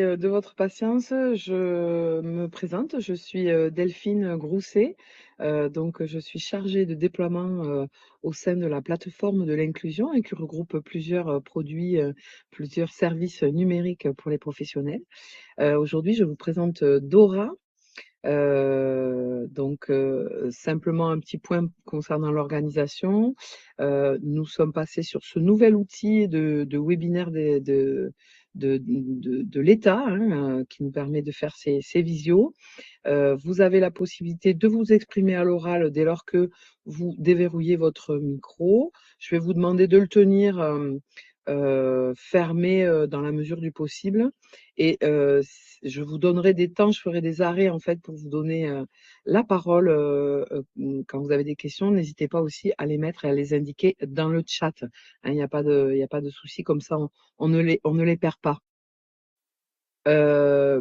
De votre patience, je me présente, je suis, Delphine Grousset, donc je suis chargée de déploiement, au sein de la plateforme de l'inclusion et qui regroupe plusieurs, produits, plusieurs services numériques pour les professionnels. Aujourd'hui, je vous présente, Dora. Simplement un petit point concernant l'organisation. Nous sommes passés sur ce nouvel outil de webinaire de l'État, hein, qui nous permet de faire ces visios. Vous avez la possibilité de vous exprimer à l'oral dès lors que vous déverrouillez votre micro. Je vais vous demander de le tenir fermé dans la mesure du possible. Et je vous donnerai des temps, je ferai des arrêts en fait pour vous donner la parole quand vous avez des questions. N'hésitez pas aussi à les mettre et à les indiquer dans le chat. Hein, il y a pas de souci, comme ça on ne les perd pas. Voilà,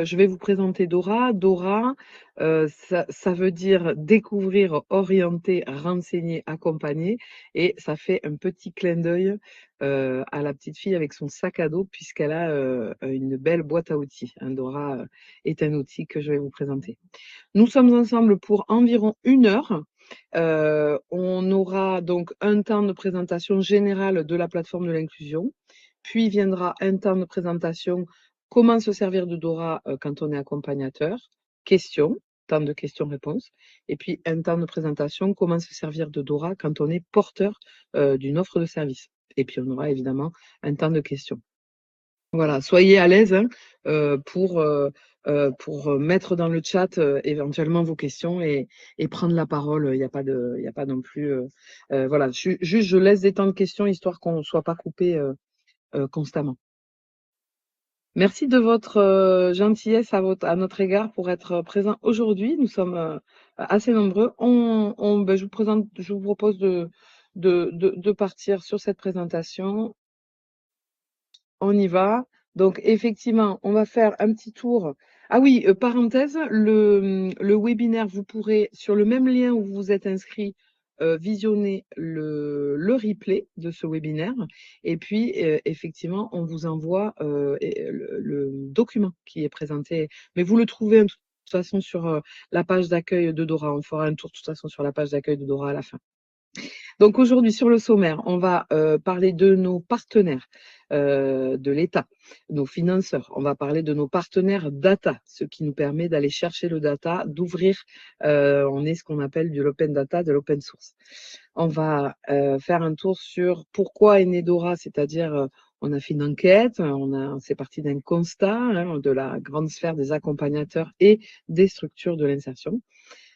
je vais vous présenter Dora. Dora, ça veut dire découvrir, orienter, renseigner, accompagner, et ça fait un petit clin d'œil à la petite fille avec son sac à dos puisqu'elle a une belle boîte à outils. Hein. Dora est un outil que je vais vous présenter. Nous sommes ensemble pour environ 1 heure. On aura donc un temps de présentation générale de la plateforme de l'inclusion, puis viendra un temps de présentation comment se servir de Dora quand on est accompagnateur, questions, temps de questions-réponses, et puis un temps de présentation comment se servir de Dora quand on est porteur d'une offre de service. Et puis on aura évidemment un temps de questions. Voilà, soyez à l'aise, hein, pour mettre dans le chat éventuellement vos questions et prendre la parole. Il y a pas non plus. Voilà, juste je laisse des temps de questions histoire qu'on ne soit pas coupé constamment. Merci de votre gentillesse à notre égard pour être présent aujourd'hui. Nous sommes assez nombreux. Je vous propose de partir sur cette présentation. On y va. Donc effectivement, on va faire un petit tour. Ah oui, parenthèse, le webinaire, vous pourrez, sur le même lien où vous vous êtes inscrit, visionner le replay de ce webinaire. Et puis, effectivement, on vous envoie le document qui est présenté. Mais vous le trouvez de toute façon sur la page d'accueil de Dora. On fera un tour de toute façon sur la page d'accueil de Dora à la fin. Donc aujourd'hui, sur le sommaire, on va parler de nos partenaires de l'État, nos financeurs. On va parler de nos partenaires data, ce qui nous permet d'aller chercher le data, d'ouvrir, on est ce qu'on appelle de l'open data, de l'open source. On va faire un tour sur pourquoi est né Dora, c'est-à-dire on a fait une enquête, c'est parti d'un constat, hein, de la grande sphère des accompagnateurs et des structures de l'insertion.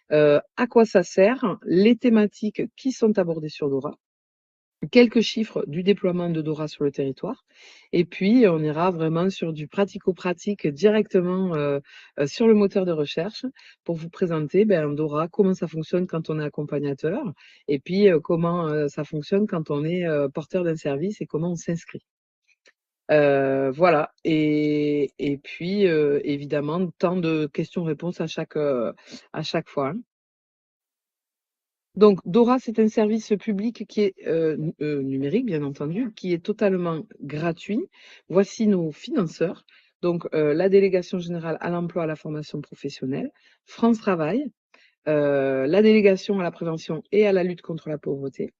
À quoi ça sert, les thématiques qui sont abordées sur Dora, quelques chiffres du déploiement de Dora sur le territoire, et puis on ira vraiment sur du pratico-pratique directement sur le moteur de recherche pour vous présenter Dora, comment ça fonctionne quand on est accompagnateur, et puis comment ça fonctionne quand on est porteur d'un service et comment on s'inscrit. Voilà, et puis évidemment, temps de questions-réponses à chaque fois. Hein. Donc, Dora, c'est un service public qui est numérique, bien entendu, qui est totalement gratuit. Voici nos financeurs. Donc, la Délégation générale à l'emploi, à la formation professionnelle, France Travail, la Délégation à la prévention et à la lutte contre la pauvreté,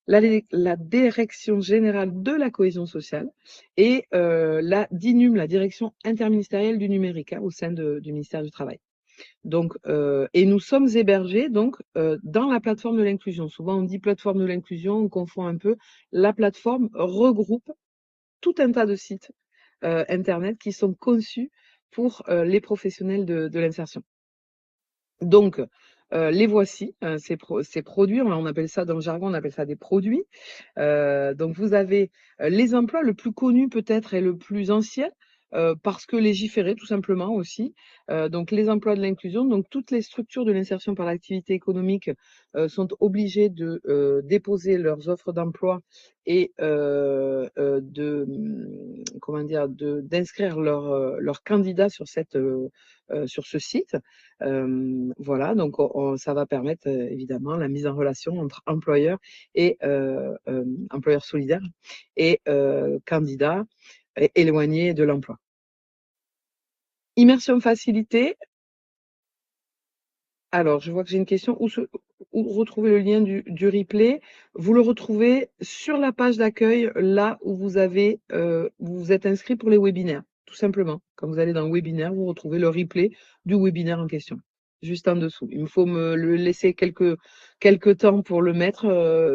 la Direction générale de la cohésion sociale et la DINUM, la Direction interministérielle du numérique, hein, au sein du ministère du Travail. Donc, et nous sommes hébergés donc dans la plateforme de l'inclusion. Souvent, on dit plateforme de l'inclusion, on confond un peu. La plateforme regroupe tout un tas de sites internet qui sont conçus pour les professionnels de l'insertion. Donc, les voici, ces produits, on appelle ça dans le jargon, on appelle ça des produits. Donc vous avez les emplois, le plus connu peut-être et le plus ancien, parce que légiféré tout simplement aussi. Donc les emplois de l'inclusion, donc toutes les structures de l'insertion par l'activité économique sont obligées de déposer leurs offres d'emploi et comment dire, d'inscrire leur candidat sur sur ce site. Voilà, donc ça va permettre évidemment la mise en relation entre employeurs et employeurs solidaires et candidats éloignés de l'emploi. Immersion facilitée. Alors, je vois que j'ai une question. Où retrouver le lien du replay? Vous le retrouvez sur la page d'accueil, là où vous vous êtes inscrit pour les webinaires, tout simplement. Quand vous allez dans le webinaire, vous retrouvez le replay du webinaire en question, juste en dessous. Il me faut me le laisser quelques temps pour le mettre,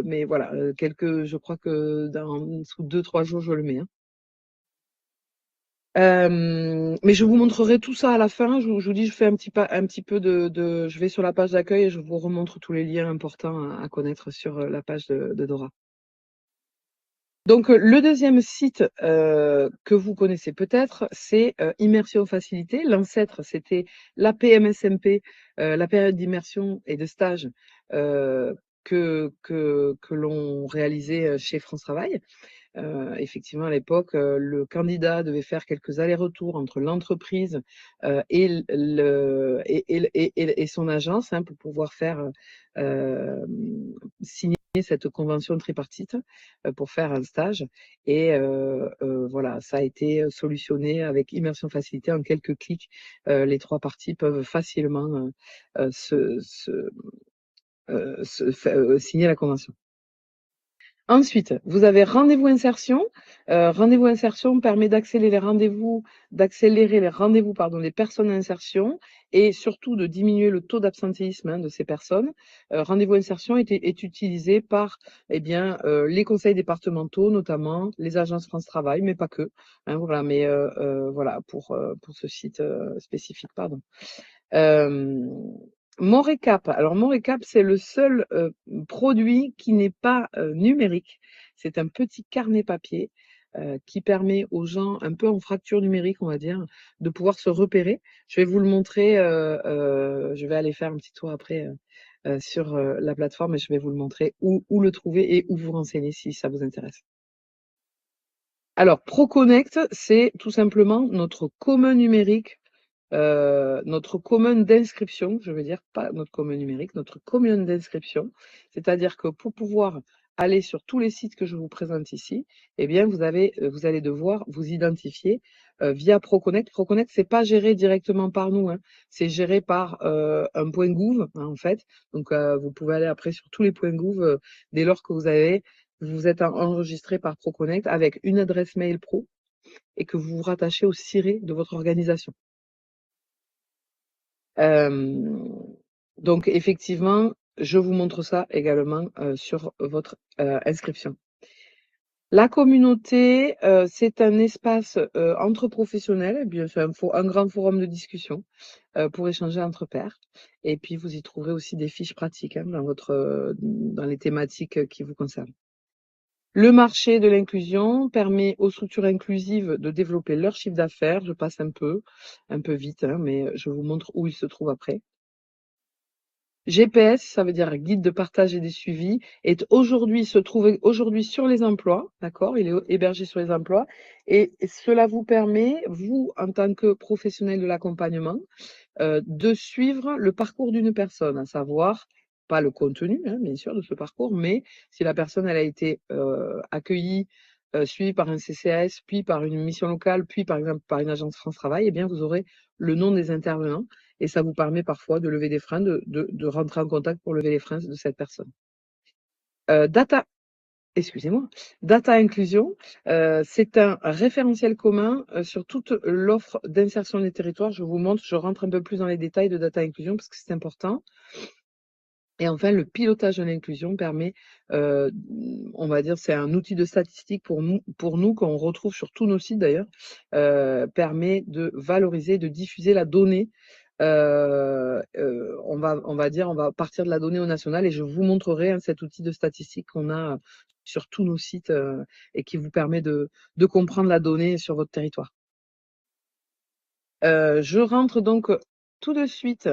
mais voilà, je crois que sous 2-3 jours, je le mets, hein. Mais je vous montrerai tout ça à la fin. Je vous dis, je fais un petit peu je vais sur la page d'accueil et je vous remontre tous les liens importants à connaître sur la page de Dora. Donc, le deuxième site que vous connaissez peut-être, c'est Immersion Facilité. L'ancêtre, c'était la PMSMP, la période d'immersion et de stage que l'on réalisait chez France Travail. Effectivement, à l'époque, le candidat devait faire quelques allers-retours entre l'entreprise et son agence, hein, pour pouvoir faire signer cette convention tripartite pour faire un stage. Et voilà, ça a été solutionné avec Immersion Facilité en quelques clics. Les trois parties peuvent facilement signer la convention. Ensuite, vous avez rendez-vous insertion. Rendez-vous insertion permet d'accélérer les rendez-vous pardon, des personnes en insertion et surtout de diminuer le taux d'absentéisme, hein, de ces personnes. Rendez-vous insertion est utilisé par les conseils départementaux, notamment les agences France Travail, mais pas que, hein, voilà, mais voilà pour ce site spécifique, pardon. Mon récap. Alors, mon récap, c'est le seul produit qui n'est pas numérique. C'est un petit carnet papier qui permet aux gens, un peu en fracture numérique, on va dire, de pouvoir se repérer. Je vais vous le montrer. Je vais aller faire un petit tour après sur la plateforme et je vais vous le montrer où le trouver et où vous renseigner si ça vous intéresse. Alors, ProConnect, c'est tout simplement notre commun numérique, notre commune d'inscription, je veux dire, pas notre commune numérique, notre commune d'inscription. C'est-à-dire que pour pouvoir aller sur tous les sites que je vous présente ici, eh bien, vous allez devoir vous identifier via ProConnect. ProConnect, c'est pas géré directement par nous, hein. C'est géré par un point Gouv, hein, en fait. Donc, vous pouvez aller après sur tous les points Gouv dès lors que vous êtes enregistré par ProConnect avec une adresse mail pro et que vous vous rattachez au ciré de votre organisation. Donc effectivement, je vous montre ça également sur votre inscription. La communauté, c'est un espace entre professionnels, eh bien, c'est un grand forum de discussion pour échanger entre pairs. Et puis vous y trouverez aussi des fiches pratiques, hein, dans les thématiques qui vous concernent. Le marché de l'inclusion permet aux structures inclusives de développer leur chiffre d'affaires. Je passe un peu vite, hein, mais je vous montre où il se trouve après. GPS, ça veut dire guide de partage et des suivis, se trouve aujourd'hui sur les emplois, d'accord? Il est hébergé sur les emplois et cela vous permet, vous, en tant que professionnel de l'accompagnement, de suivre le parcours d'une personne, à savoir, pas le contenu, hein, bien sûr, de ce parcours, mais si la personne, elle a été accueillie, suivie par un CCAS, puis par une mission locale, puis par exemple par une agence France Travail, eh bien, vous aurez le nom des intervenants et ça vous permet parfois de lever des freins, de rentrer en contact pour lever les freins de cette personne. Data Excusez-moi. Data Inclusion, c'est un référentiel commun sur toute l'offre d'insertion des territoires. Je vous montre, je rentre un peu plus dans les détails de Data Inclusion parce que c'est important. Et enfin, le pilotage de l'inclusion permet, on va dire, c'est un outil de statistique pour nous qu'on retrouve sur tous nos sites d'ailleurs, permet de valoriser, de diffuser la donnée. On va partir de la donnée au national et je vous montrerai, hein, cet outil de statistique qu'on a sur tous nos sites et qui vous permet de comprendre la donnée sur votre territoire. Je rentre donc tout de suite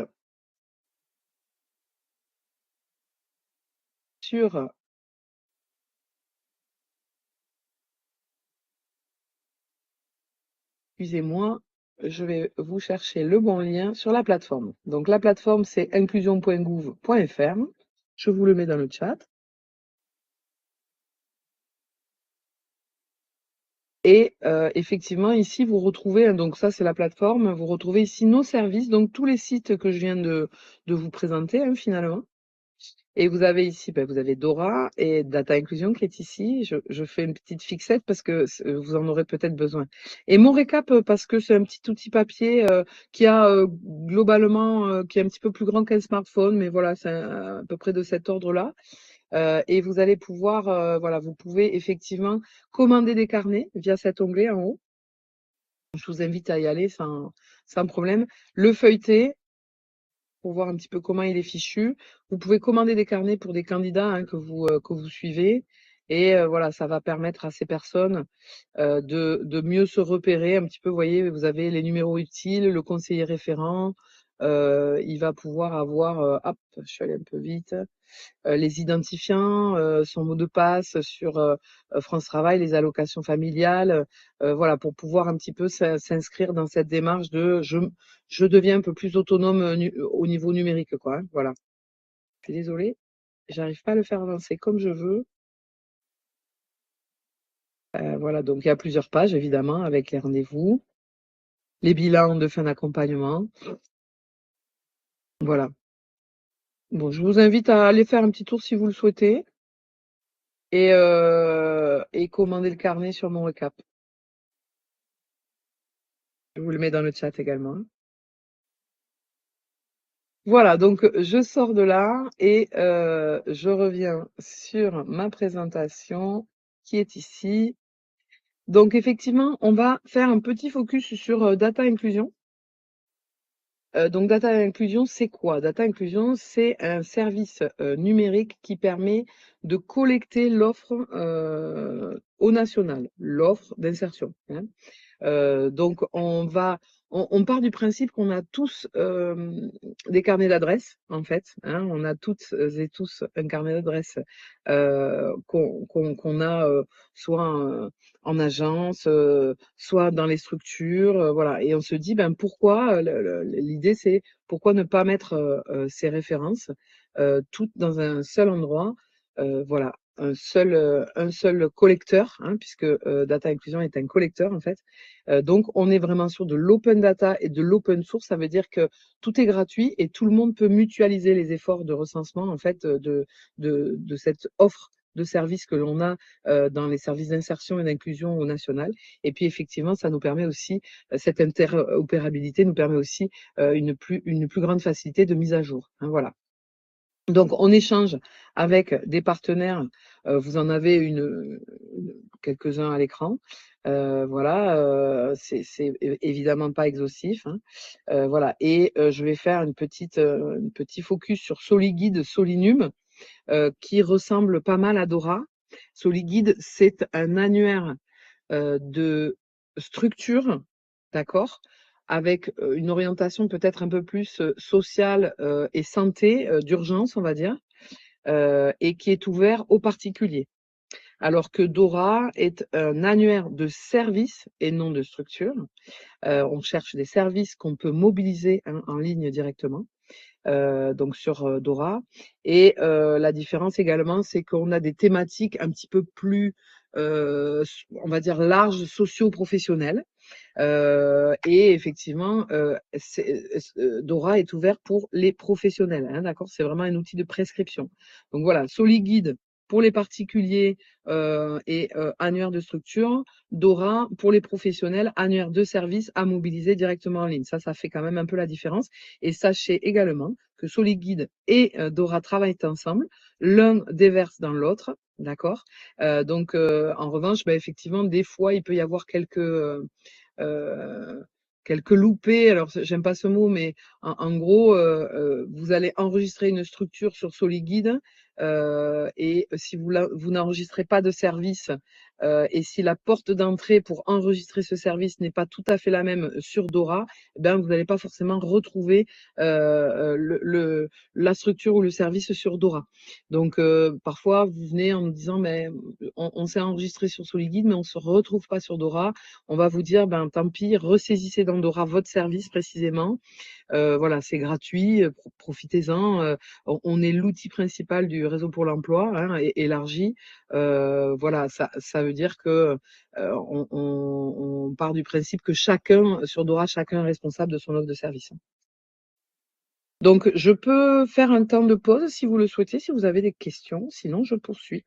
sur Excusez-moi, je vais vous chercher le bon lien sur la plateforme. Donc la plateforme, c'est inclusion.gouv.fr. Je vous le mets dans le chat. Et effectivement, ici, vous retrouvez, donc ça, c'est la plateforme, vous retrouvez ici nos services, donc tous les sites que je viens de vous présenter, finalement. Et vous avez ici, vous avez Dora et Data Inclusion qui est ici. Je fais une petite fixette parce que vous en aurez peut-être besoin. Et mon récap, parce que c'est un petit outil papier qui a globalement, qui est un petit peu plus grand qu'un smartphone, mais voilà, c'est à peu près de cet ordre-là. Et vous allez pouvoir, voilà, vous pouvez effectivement commander des carnets via cet onglet en haut. Je vous invite à y aller sans problème. Le feuilleter, pour voir un petit peu comment il est fichu. Vous pouvez commander des carnets pour des candidats que vous suivez. Et voilà, ça va permettre à ces personnes de mieux se repérer un petit peu. Vous voyez, vous avez les numéros utiles, le conseiller référent. Il va pouvoir avoir, hop, je suis allée un peu vite, les identifiants, son mot de passe sur France Travail, les allocations familiales, voilà, pour pouvoir un petit peu s'inscrire dans cette démarche de je deviens un peu plus autonome au niveau numérique, quoi, hein, voilà. Je suis désolée, j'arrive pas à le faire avancer comme je veux. Voilà, donc il y a plusieurs pages évidemment avec les rendez-vous, les bilans de fin d'accompagnement. Voilà. Bon, je vous invite à aller faire un petit tour si vous le souhaitez et commander le carnet sur mon récap. Je vous le mets dans le chat également. Voilà, donc je sors de là et je reviens sur ma présentation qui est ici. Donc effectivement, on va faire un petit focus sur Data Inclusion. Donc Data Inclusion, c'est quoi? Data Inclusion, c'est un service numérique qui permet de collecter l'offre au national, l'offre d'insertion, hein. Donc on part du principe qu'on a tous des carnets d'adresses, en fait, hein. On a toutes et tous un carnet d'adresses qu'on a soit en agence, soit dans les structures, voilà. Et on se dit, ben pourquoi, l'idée c'est pourquoi ne pas mettre ces références toutes dans un seul endroit, voilà, un seul collecteur, hein, puisque Data Inclusion est un collecteur en fait. Donc, on est vraiment sur de l'open data et de l'open source. Ça veut dire que tout est gratuit et tout le monde peut mutualiser les efforts de recensement en fait de cette offre de services que l'on a dans les services d'insertion et d'inclusion au national. Et puis, effectivement, ça nous permet aussi, cette interopérabilité nous permet aussi une plus grande facilité de mise à jour, hein, voilà. Donc, on échange avec des partenaires. Vous en avez quelques-uns à l'écran. Voilà, c'est évidemment pas exhaustif, hein. Voilà, et je vais faire un petit focus sur SoliGuide, Solinum, qui ressemble pas mal à Dora. SoliGuide, c'est un annuaire de structure, d'accord, avec une orientation peut-être un peu plus sociale et santé, d'urgence, on va dire, et qui est ouvert aux particuliers. Alors que Dora est un annuaire de services et non de structure. On cherche des services qu'on peut mobiliser en ligne directement. Donc sur Dora. Et la différence également, c'est qu'on a des thématiques un petit peu plus, on va dire, larges, socio-professionnelles. Et effectivement, Dora est ouvert pour les professionnels, hein, d'accord? C'est vraiment un outil de prescription. Donc voilà, SoliGuide pour les particuliers et annuaire de structure. Dora pour les professionnels, annuaire de service à mobiliser directement en ligne. Ça fait quand même un peu la différence. Et sachez également que SoliGuide et Dora travaillent ensemble. L'un déverse dans l'autre, d'accord? Donc en revanche, effectivement, des fois, il peut y avoir euh, quelques loupés. Alors, j'aime pas ce mot, mais en gros, vous allez enregistrer une structure sur SoliGuide et si vous n'enregistrez pas de service et si la porte d'entrée pour enregistrer ce service n'est pas tout à fait la même sur Dora, eh ben, vous n'allez pas forcément retrouver la structure ou le service sur Dora. Donc, parfois, vous venez en me disant, mais on s'est enregistré sur SoliGuide, mais on se retrouve pas sur Dora. On va vous dire, ben, tant pis, ressaisissez dans Dora votre service précisément. Voilà, c'est gratuit, profitez-en. On est l'outil principal du réseau pour l'emploi, hein, élargi. Voilà, ça veut dire que on part du principe que chacun, sur Dora, chacun est responsable de son offre de service. Donc, je peux faire un temps de pause si vous le souhaitez, si vous avez des questions. Sinon, je poursuis.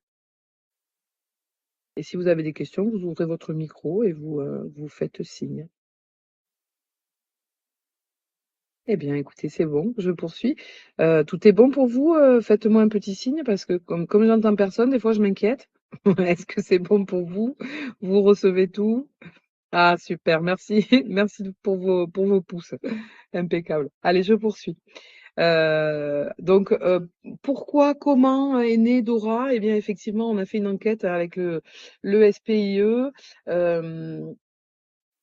Et si vous avez des questions, vous ouvrez votre micro et vous faites signe. Eh bien, écoutez, c'est bon, je poursuis. Tout est bon pour vous? Faites-moi un petit signe parce que comme j'entends personne, des fois je m'inquiète. Est-ce que c'est bon pour vous? Vous recevez tout? Ah super, merci. Merci pour vos pouces. Impeccable. Allez, je poursuis. Donc, pourquoi, comment est née Dora? Eh bien, effectivement, on a fait une enquête avec le SPIE.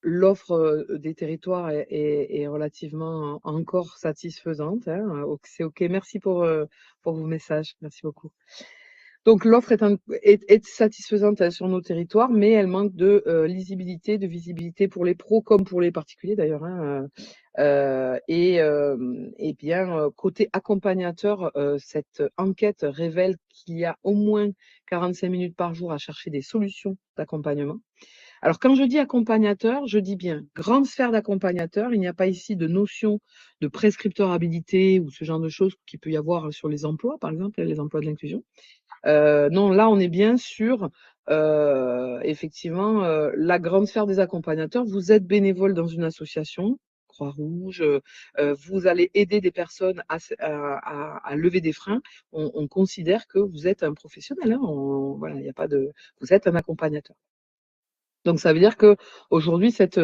L'offre, des territoires est relativement encore satisfaisante, hein, donc c'est OK. Merci pour vos messages. Merci beaucoup. Donc l'offre est satisfaisante, sur nos territoires, mais elle manque de, lisibilité, de visibilité pour les pros comme pour les particuliers d'ailleurs, hein, et bien, côté accompagnateur, cette enquête révèle qu'il y a au moins 45 minutes par jour à chercher des solutions d'accompagnement. Alors, quand je dis accompagnateur, je dis bien grande sphère d'accompagnateur. Il n'y a pas ici de notion de prescripteur habilité ou ce genre de choses qu'il peut y avoir sur les emplois, par exemple, les emplois de l'inclusion. Non, là, on est bien sur effectivement la grande sphère des accompagnateurs. Vous êtes bénévole dans une association, Croix-Rouge, vous allez aider des personnes à lever des freins. On considère que vous êtes un professionnel, hein. Voilà, il n'y a pas de, vous êtes un accompagnateur. Donc ça veut dire que aujourd'hui cette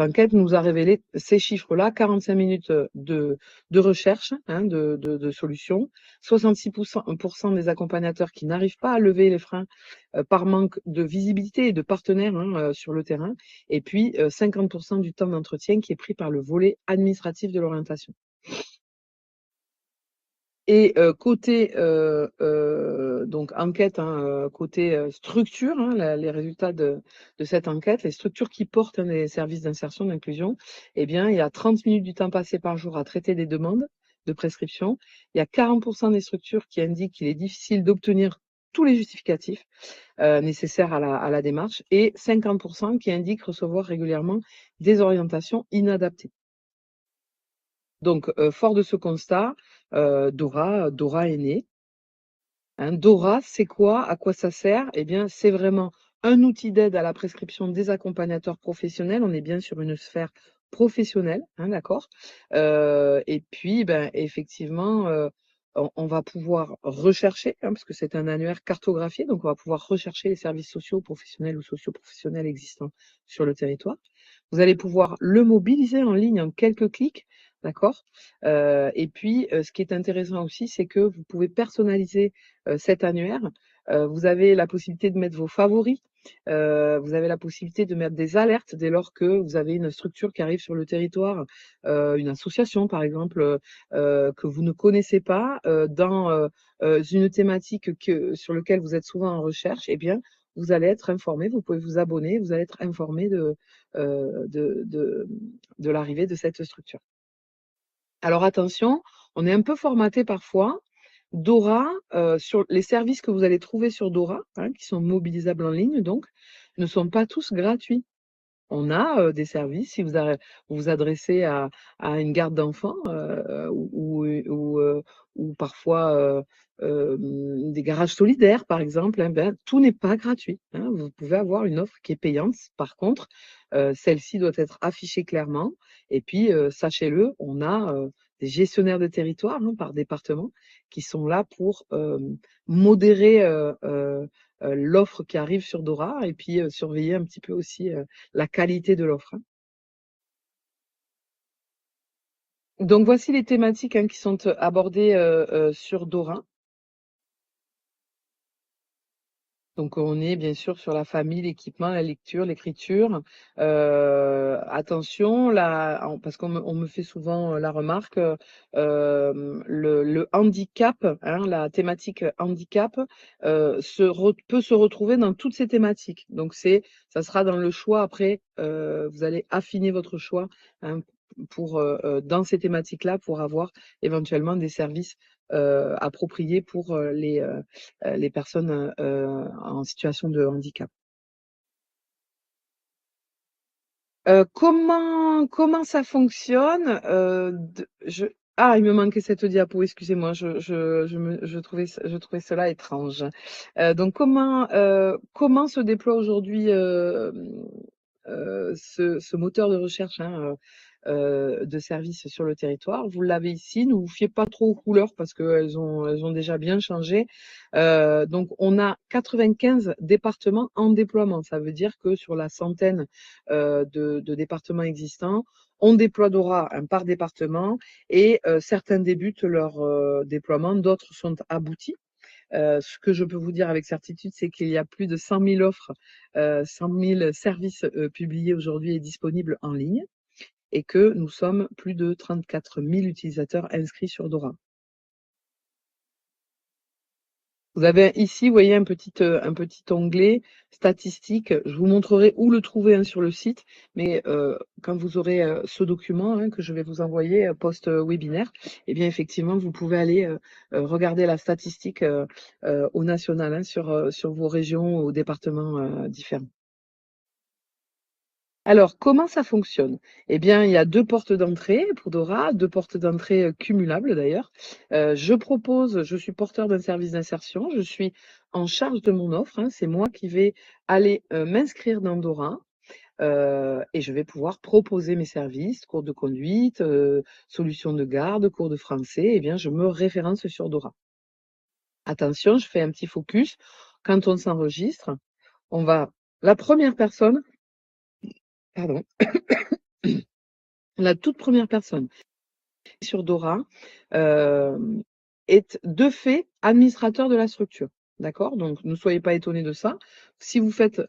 enquête nous a révélé ces chiffres-là, 45 minutes de recherche, hein, de solutions, 66% des accompagnateurs qui n'arrivent pas à lever les freins par manque de visibilité et de partenaires, hein, sur le terrain, et puis 50% du temps d'entretien qui est pris par le volet administratif de l'orientation. Et côté donc enquête, hein, côté structure, hein, les résultats de cette enquête, les structures qui portent, hein, les services d'insertion, d'inclusion, eh bien, il y a 30 minutes du temps passé par jour à traiter des demandes de prescription. Il y a 40% des structures qui indiquent qu'il est difficile d'obtenir tous les justificatifs nécessaires à la démarche, et 50% qui indiquent recevoir régulièrement des orientations inadaptées. Donc, fort de ce constat, Dora est née. Hein. Dora, c'est quoi? À quoi ça sert? Eh bien, c'est vraiment un outil d'aide à la prescription des accompagnateurs professionnels. On est bien sur une sphère professionnelle, hein, d'accord? Et puis, ben, effectivement, on va pouvoir rechercher, hein, parce que c'est un annuaire cartographié, donc on va pouvoir rechercher les services sociaux professionnels ou socio-professionnels existants sur le territoire. Vous allez pouvoir le mobiliser en ligne en quelques clics, d'accord? Et puis, ce qui est intéressant aussi, c'est que vous pouvez personnaliser, cet annuaire. Vous avez la possibilité de mettre vos favoris, vous avez la possibilité de mettre des alertes dès lors que vous avez une structure qui arrive sur le territoire, une association par exemple, que vous ne connaissez pas, dans, une thématique sur lequel vous êtes souvent en recherche, eh bien, vous allez être informé, vous pouvez vous abonner, vous allez être informé heu, de de de l'arrivée de cette structure. Alors attention, on est un peu formaté parfois. Dora, sur les services que vous allez trouver sur Dora, hein, qui sont mobilisables en ligne donc, ne sont pas tous gratuits. On a, des services, si vous vous adressez à une garde d'enfants, ou parfois, des garages solidaires par exemple, hein, ben, tout n'est pas gratuit, hein. Vous pouvez avoir une offre qui est payante. Par contre, celle-ci doit être affichée clairement, et puis, sachez-le, on a, des gestionnaires de territoire, hein, par département, qui sont là pour, modérer, l'offre qui arrive sur Dora, et puis, surveiller un petit peu aussi, la qualité de l'offre, hein. Donc voici les thématiques, hein, qui sont, abordées, sur Dora. Donc on est bien sûr sur la famille, l'équipement, la lecture, l'écriture. Attention là, parce on me fait souvent la remarque, le handicap, hein, la thématique handicap, peut se retrouver dans toutes ces thématiques. Donc ça sera dans le choix après, vous allez affiner votre choix, hein, pour, dans ces thématiques-là, pour avoir éventuellement des services, appropriés pour, les personnes, en situation de handicap. Comment ça fonctionne? Il me manquait cette diapo, excusez-moi, je trouvais cela étrange. Donc comment se déploie aujourd'hui, ce moteur de recherche, hein, de services sur le territoire? Vous l'avez ici, ne vous fiez pas trop aux couleurs parce qu'elles ont déjà bien changé. Donc on a 95 départements en déploiement. Ça veut dire que sur la centaine, de départements existants, on déploie Dora, hein, par département et certains débutent leur, déploiement, d'autres sont aboutis. Ce que je peux vous dire avec certitude, c'est qu'il y a plus de 100 000 offres, 100 000 services, publiés aujourd'hui et disponibles en ligne et que nous sommes plus de 34 000 utilisateurs inscrits sur Dora. Vous avez ici, vous voyez un petit onglet statistiques. Je vous montrerai où le trouver, hein, sur le site, mais quand vous aurez, ce document, hein, que je vais vous envoyer, post, webinaire, eh bien effectivement, vous pouvez aller, regarder la statistique, au national, hein, sur vos régions ou départements, différents. Alors, comment ça fonctionne? Eh bien, il y a 2 portes d'entrée pour Dora, 2 portes d'entrée, cumulables d'ailleurs. Je suis porteur d'un service d'insertion, je suis en charge de mon offre, hein. C'est moi qui vais aller, m'inscrire dans Dora, et je vais pouvoir proposer mes services, cours de conduite, solutions de garde, cours de français. Eh bien, je me référence sur Dora. Attention, je fais un petit focus. Quand on s'enregistre, on va la première personne pardon, la toute première personne sur Dora, hem, est de fait administrateur de la structure. D'accord? Donc ne soyez pas étonnés de ça. Si vous faites,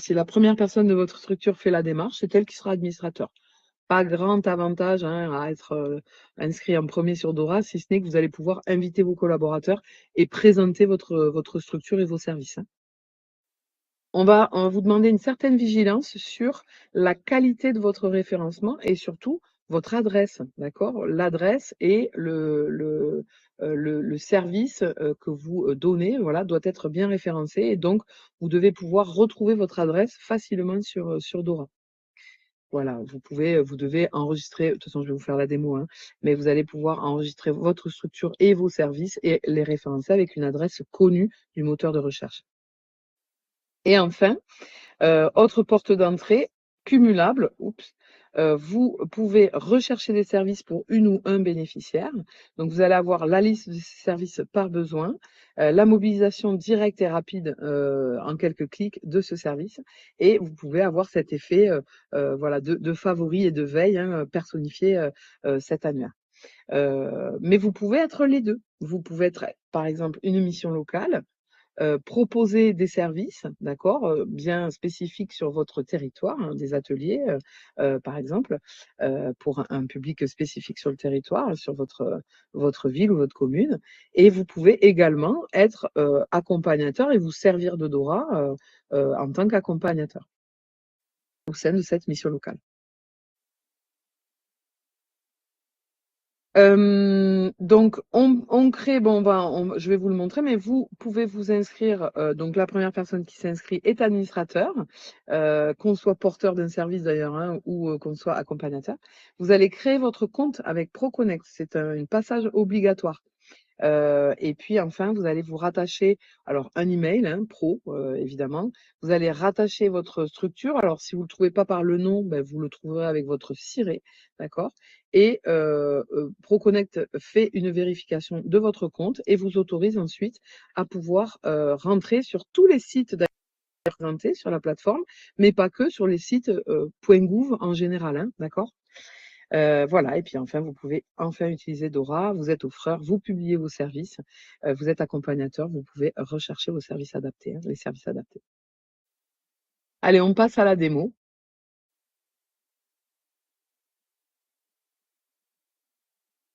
si la première personne de votre structure fait la démarche, c'est elle qui sera administrateur. Pas grand avantage, hein, à être, inscrit en premier sur Dora, si ce n'est que vous allez pouvoir inviter vos collaborateurs et présenter votre structure et vos services, hein. On va vous demander une certaine vigilance sur la qualité de votre référencement et surtout votre adresse, d'accord? L'adresse et le service, que vous, donnez, voilà, doit être bien référencé et donc vous devez pouvoir retrouver votre adresse facilement sur Dora. Voilà, vous devez enregistrer de toute façon, je vais vous faire la démo, hein, mais vous allez pouvoir enregistrer votre structure et vos services et les référencer avec une adresse connue du moteur de recherche. Et enfin, autre porte d'entrée, cumulable, oups, vous pouvez rechercher des services pour une ou un bénéficiaire. Donc vous allez avoir la liste de ces services par besoin, la mobilisation directe et rapide, en quelques clics de ce service et vous pouvez avoir cet effet, voilà de favori et de veille, hein, personnifié, cet annuaire. Mais vous pouvez être les 2. Vous pouvez être, par exemple, une mission locale, proposer des services, d'accord, bien spécifiques sur votre territoire, hein, des ateliers, par exemple, pour un public spécifique sur le territoire, sur votre ville ou votre commune et vous pouvez également être, accompagnateur et vous servir de Dora, en tant qu'accompagnateur au sein de cette mission locale. Donc on crée bon, je vais vous le montrer, mais vous pouvez vous inscrire, donc la première personne qui s'inscrit est administrateur, qu'on soit porteur d'un service d'ailleurs, hein, ou, qu'on soit accompagnateur. Vous allez créer votre compte avec ProConnect, c'est un passage obligatoire. Et puis enfin, vous allez vous rattacher alors un email, hein, pro, évidemment. Vous allez rattacher votre structure. Alors si vous le trouvez pas par le nom, vous le trouverez avec votre siret, d'accord? Et ProConnect fait une vérification de votre compte et vous autorise ensuite à pouvoir, rentrer sur tous les sites d'ailleurs présentés sur la plateforme, mais pas que, sur les sites, .gouv en général, hein, d'accord? Voilà, et puis enfin, vous pouvez enfin utiliser Dora. Vous êtes offreur, vous publiez vos services, vous êtes accompagnateur, vous pouvez rechercher vos services adaptés, hein, les services adaptés. Allez, on passe à la démo.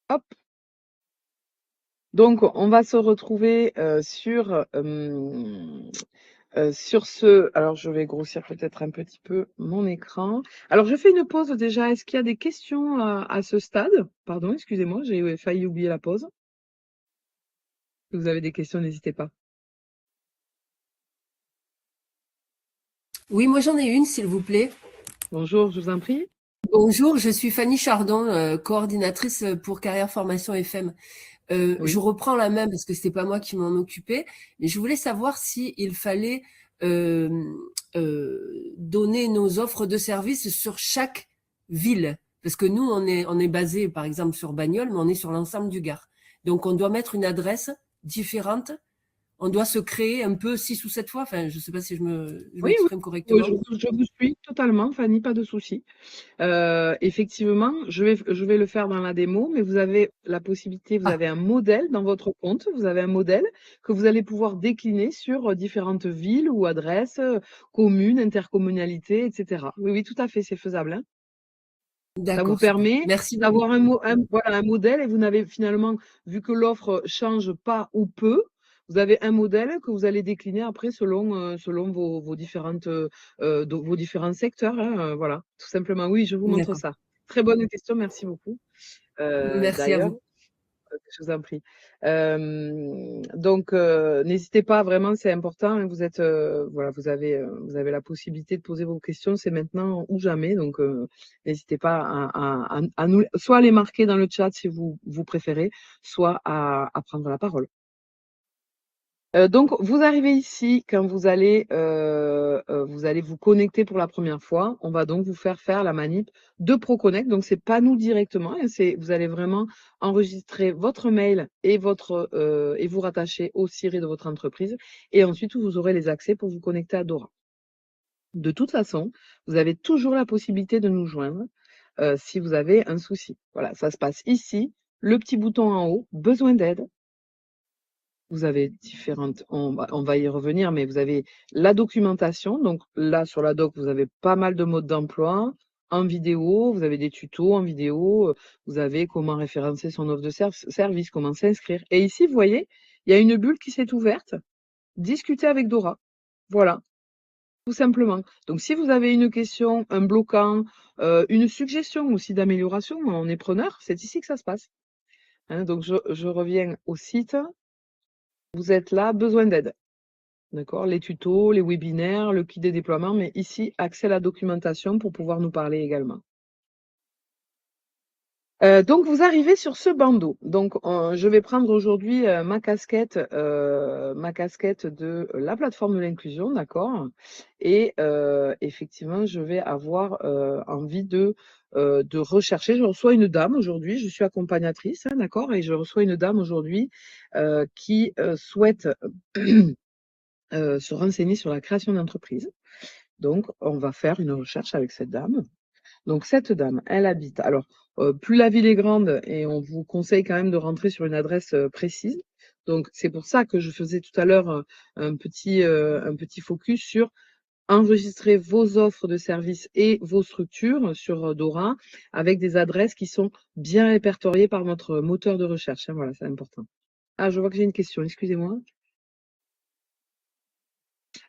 Hop. Donc, on va se retrouver sur ce. Alors, je vais grossir peut-être un petit peu mon écran. Alors, je fais une pause déjà. Est-ce qu'il y a des questions à ce stade? Pardon, excusez-moi, j'ai failli oublier la pause. Si vous avez des questions, n'hésitez pas. Oui, moi j'en ai une, s'il vous plaît. Bonjour, je vous en prie. Bonjour, je suis Fanny Chardon, coordinatrice pour Carrière Formation FM. Je Oui. reprends la main parce que c'était pas moi qui m'en occupais, mais je voulais savoir si il fallait euh, donner nos offres de services sur chaque ville, parce que nous on est basé par exemple sur Bagnoles, mais on est sur l'ensemble du Gard. Donc on doit mettre une adresse différente. On doit se créer un peu 6 ou 7 fois. Enfin, je ne sais pas si je Oui, oui. m'exprime Oui, correctement. je vous suis totalement, Fanny, pas de souci. Effectivement, je vais le faire dans la démo, mais vous avez la possibilité, vous Ah, avez un modèle dans votre compte, vous avez un modèle que vous allez pouvoir décliner sur différentes villes ou adresses, communes, intercommunalités, etc. Oui, oui, tout à fait, c'est faisable, hein. Ça vous d'accord, super. permet Merci beaucoup. d'avoir voilà, un modèle et vous n'avez finalement, vu que l'offre change pas ou peu, vous avez un modèle que vous allez décliner après selon vos différentes, vos différents secteurs, hein, voilà, tout simplement. Oui, je vous montre D'accord. ça. Très bonne question, merci beaucoup. Merci à D'ailleurs, vous. je vous en prie. Donc, n'hésitez pas, vraiment, c'est important, hein. Vous êtes, voilà, vous avez la possibilité de poser vos questions, c'est maintenant ou jamais. Donc, n'hésitez pas à nous, soit à les marquer dans le chat si vous préférez, soit à prendre la parole. Donc, vous arrivez ici quand vous allez vous connecter pour la première fois. On va donc vous faire la manip de ProConnect. Donc, c'est pas nous directement, hein, vous allez vraiment enregistrer votre mail et et vous rattacher au SIRI de votre entreprise. Et ensuite, vous aurez les accès pour vous connecter à Dora. De toute façon, vous avez toujours la possibilité de nous joindre si vous avez un souci. Voilà, ça se passe ici. Le petit bouton en haut, besoin d'aide. Vous avez différentes, on va y revenir, mais vous avez la documentation. Donc là, sur la doc, vous avez pas mal de modes d'emploi en vidéo, vous avez des tutos en vidéo, vous avez comment référencer son offre de service, comment s'inscrire. Et ici, vous voyez, il y a une bulle qui s'est ouverte. Discuter avec Dora. Voilà, tout simplement. Donc si vous avez une question, un bloquant, une suggestion aussi d'amélioration, on est preneur, c'est ici que ça se passe, hein. Donc je reviens au site. Vous êtes là, besoin d'aide. D'accord, les tutos, les webinaires, le kit des déploiements, mais ici, accès à la documentation pour pouvoir nous parler également. Donc, vous arrivez sur ce bandeau. Donc, je vais prendre aujourd'hui ma casquette de la plateforme de l'inclusion, d'accord. Et effectivement, je vais avoir envie de rechercher. Je reçois une dame aujourd'hui, je suis accompagnatrice, hein, d'accord, et je reçois une dame aujourd'hui qui souhaite se renseigner sur la création d'entreprise. Donc, on va faire une recherche avec cette dame. Donc, cette dame, elle habite. Alors, plus la ville est grande, et on vous conseille quand même de rentrer sur une adresse précise. Donc, c'est pour ça que je faisais tout à l'heure un petit focus sur enregistrer vos offres de services et vos structures sur Dora avec des adresses qui sont bien répertoriées par notre moteur de recherche, hein. Voilà, c'est important. Ah, je vois que j'ai une question, excusez-moi.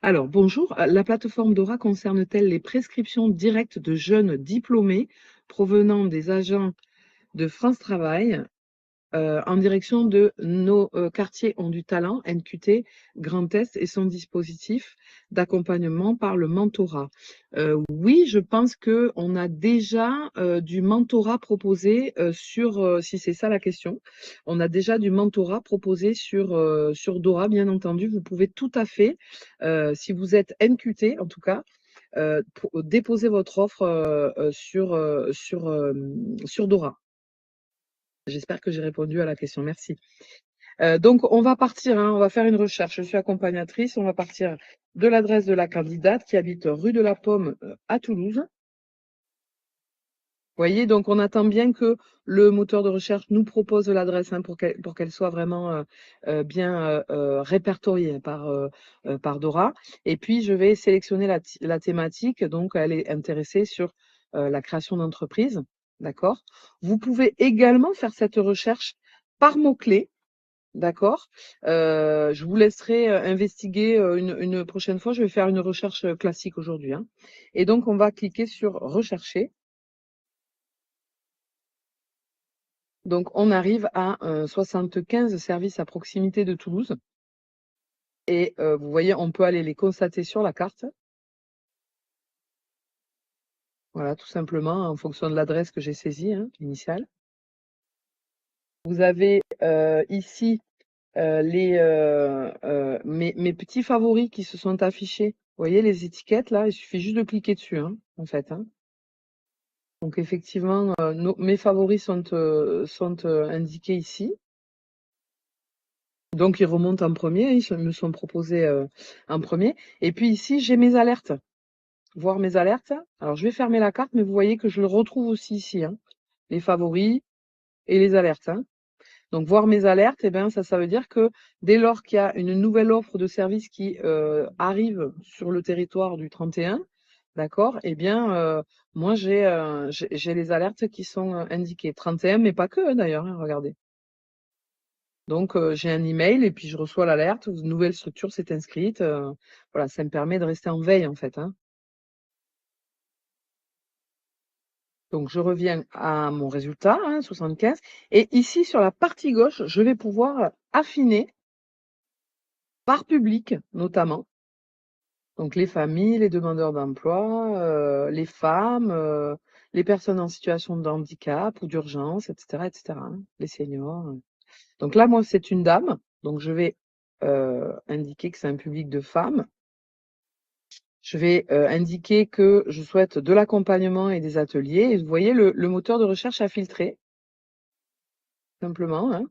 Alors, bonjour. La plateforme Dora concerne-t-elle les prescriptions directes de jeunes diplômés provenant des agents de France Travail en direction de nos quartiers ont du talent, NQT, Grand Est et son dispositif d'accompagnement par le mentorat? Oui, je pense qu'on a déjà du mentorat proposé si c'est ça la question, on a déjà du mentorat proposé sur Dora, bien entendu. Vous pouvez tout à fait, si vous êtes NQT en tout cas, déposer votre offre sur Dora. J'espère que j'ai répondu à la question. Merci. Donc, on va partir, hein, on va faire une recherche. Je suis accompagnatrice. On va partir de l'adresse de la candidate qui habite rue de la Pomme à Toulouse. Voyez, donc on attend bien que le moteur de recherche nous propose l'adresse, hein, pour qu'elle soit vraiment bien répertoriée par Dora. Et puis, je vais sélectionner la thématique. Donc, elle est intéressée sur la création d'entreprise. D'accord? Vous pouvez également faire cette recherche par mots-clés. D'accord? Je vous laisserai investiguer une prochaine fois. Je vais faire une recherche classique aujourd'hui, hein. Et donc, on va cliquer sur rechercher. Donc, on arrive à 75 services à proximité de Toulouse. Et vous voyez, on peut aller les constater sur la carte. Voilà, tout simplement, en fonction de l'adresse que j'ai saisie, hein, initiale. Vous avez ici mes petits favoris qui se sont affichés. Vous voyez les étiquettes là, il suffit juste de cliquer dessus, hein, en fait, hein. Donc effectivement, mes favoris sont indiqués ici. Donc ils remontent en premier, ils me sont proposés en premier. Et puis ici, j'ai mes alertes. Voir mes alertes. Alors je vais fermer la carte, mais vous voyez que je le retrouve aussi ici, hein, les favoris et les alertes, hein. Donc voir mes alertes, eh ben, ça veut dire que dès lors qu'il y a une nouvelle offre de service qui arrive sur le territoire du 31, d'accord, eh bien, moi j'ai les alertes qui sont indiquées. 31, mais pas que, hein, d'ailleurs, hein, regardez. Donc j'ai un email et puis je reçois l'alerte, une nouvelle structure s'est inscrite. Voilà, ça me permet de rester en veille, en fait, hein. Donc je reviens à mon résultat, hein, 75. Et ici, sur la partie gauche, je vais pouvoir affiner par public, notamment. Donc les familles, les demandeurs d'emploi, les femmes, les personnes en situation de handicap ou d'urgence, etc., etc., hein, les seniors. Donc là, moi, c'est une dame. Donc je vais indiquer que c'est un public de femmes. Je vais indiquer que je souhaite de l'accompagnement et des ateliers. Et vous voyez, le moteur de recherche a filtré, simplement, hein.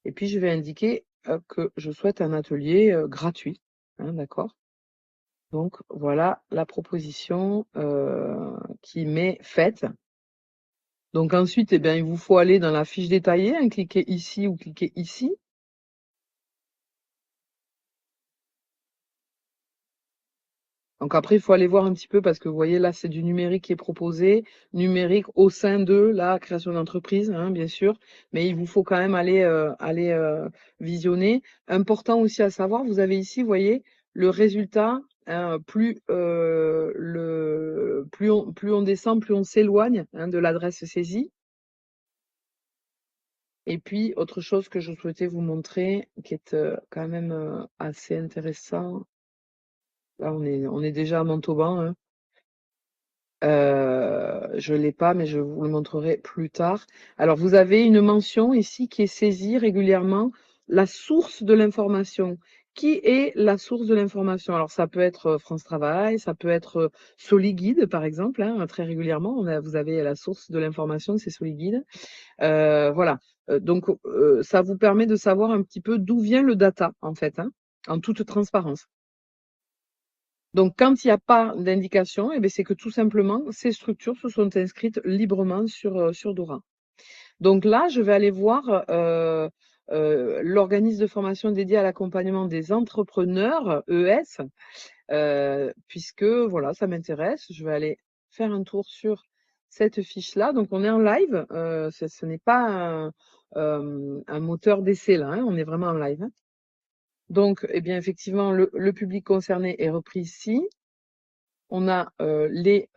Et puis, je vais indiquer que je souhaite un atelier gratuit, hein, d'accord? Donc, voilà la proposition qui m'est faite. Donc ensuite, eh bien, il vous faut aller dans la fiche détaillée, hein, cliquer ici ou cliquer ici. Donc après, il faut aller voir un petit peu parce que vous voyez là, c'est du numérique qui est proposé, numérique au sein de la création d'entreprise, hein, bien sûr, mais il vous faut quand même aller visionner. Important aussi à savoir, vous avez ici, vous voyez, le résultat, hein, plus on descend, plus on s'éloigne, hein, de l'adresse saisie. Et puis, autre chose que je souhaitais vous montrer, qui est quand même assez intéressant. Là, on est déjà à Montauban, hein. Je l'ai pas, mais je vous le montrerai plus tard. Alors, vous avez une mention ici qui est saisie régulièrement, la source de l'information. Qui est la source de l'information? Alors, ça peut être France Travail, ça peut être Soliguide, par exemple, hein, très régulièrement. Vous avez la source de l'information, c'est Soliguide. Voilà. Donc, ça vous permet de savoir un petit peu d'où vient le data, en fait, hein, en toute transparence. Donc, quand il n'y a pas d'indication, eh bien, c'est que tout simplement, ces structures se sont inscrites librement sur Dora. Donc là, je vais aller voir l'organisme de formation dédié à l'accompagnement des entrepreneurs, ES, puisque voilà, ça m'intéresse. Je vais aller faire un tour sur cette fiche-là. Donc, on est en live. Ce n'est pas un moteur d'essai là, hein, on est vraiment en live, hein. Donc, eh bien, effectivement, le public concerné est repris ici. On a les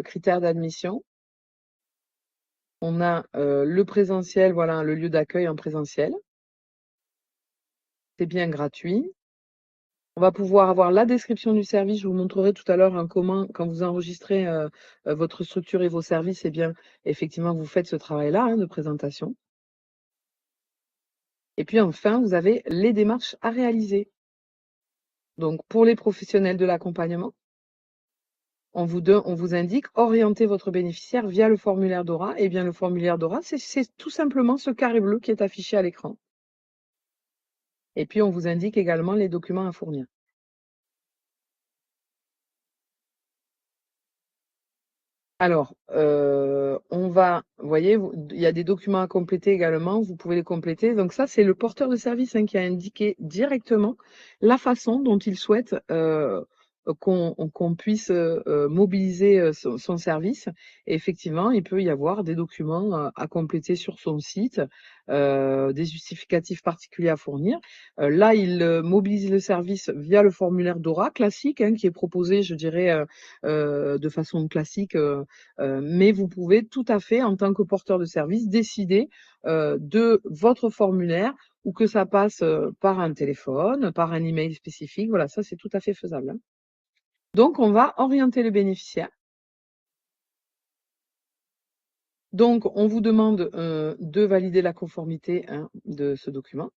critères d'admission. On a le présentiel, voilà, le lieu d'accueil en présentiel. C'est bien gratuit. On va pouvoir avoir la description du service. Je vous montrerai tout à l'heure hein, comment, quand vous enregistrez votre structure et vos services, eh bien, effectivement, vous faites ce travail-là hein, de présentation. Et puis enfin, vous avez les démarches à réaliser. Donc, pour les professionnels de l'accompagnement, on vous indique orienter votre bénéficiaire via le formulaire Dora. Eh bien, le formulaire Dora, c'est tout simplement ce carré bleu qui est affiché à l'écran. Et puis, on vous indique également les documents à fournir. Alors, vous voyez, il y a des documents à compléter également, vous pouvez les compléter. Donc ça, c'est le porteur de service, hein, qui a indiqué directement la façon dont il souhaite qu'on puisse mobiliser son service. Et effectivement, il peut y avoir des documents à compléter sur son site, des justificatifs particuliers à fournir. Là, il mobilise le service via le formulaire DORA classique, hein, qui est proposé, je dirais, de façon classique. Mais vous pouvez tout à fait, en tant que porteur de service, décider de votre formulaire ou que ça passe par un téléphone, par un email spécifique. Voilà, ça c'est tout à fait faisable, hein. Donc, on va orienter le bénéficiaire. Donc, on vous demande de valider la conformité, hein, de ce document.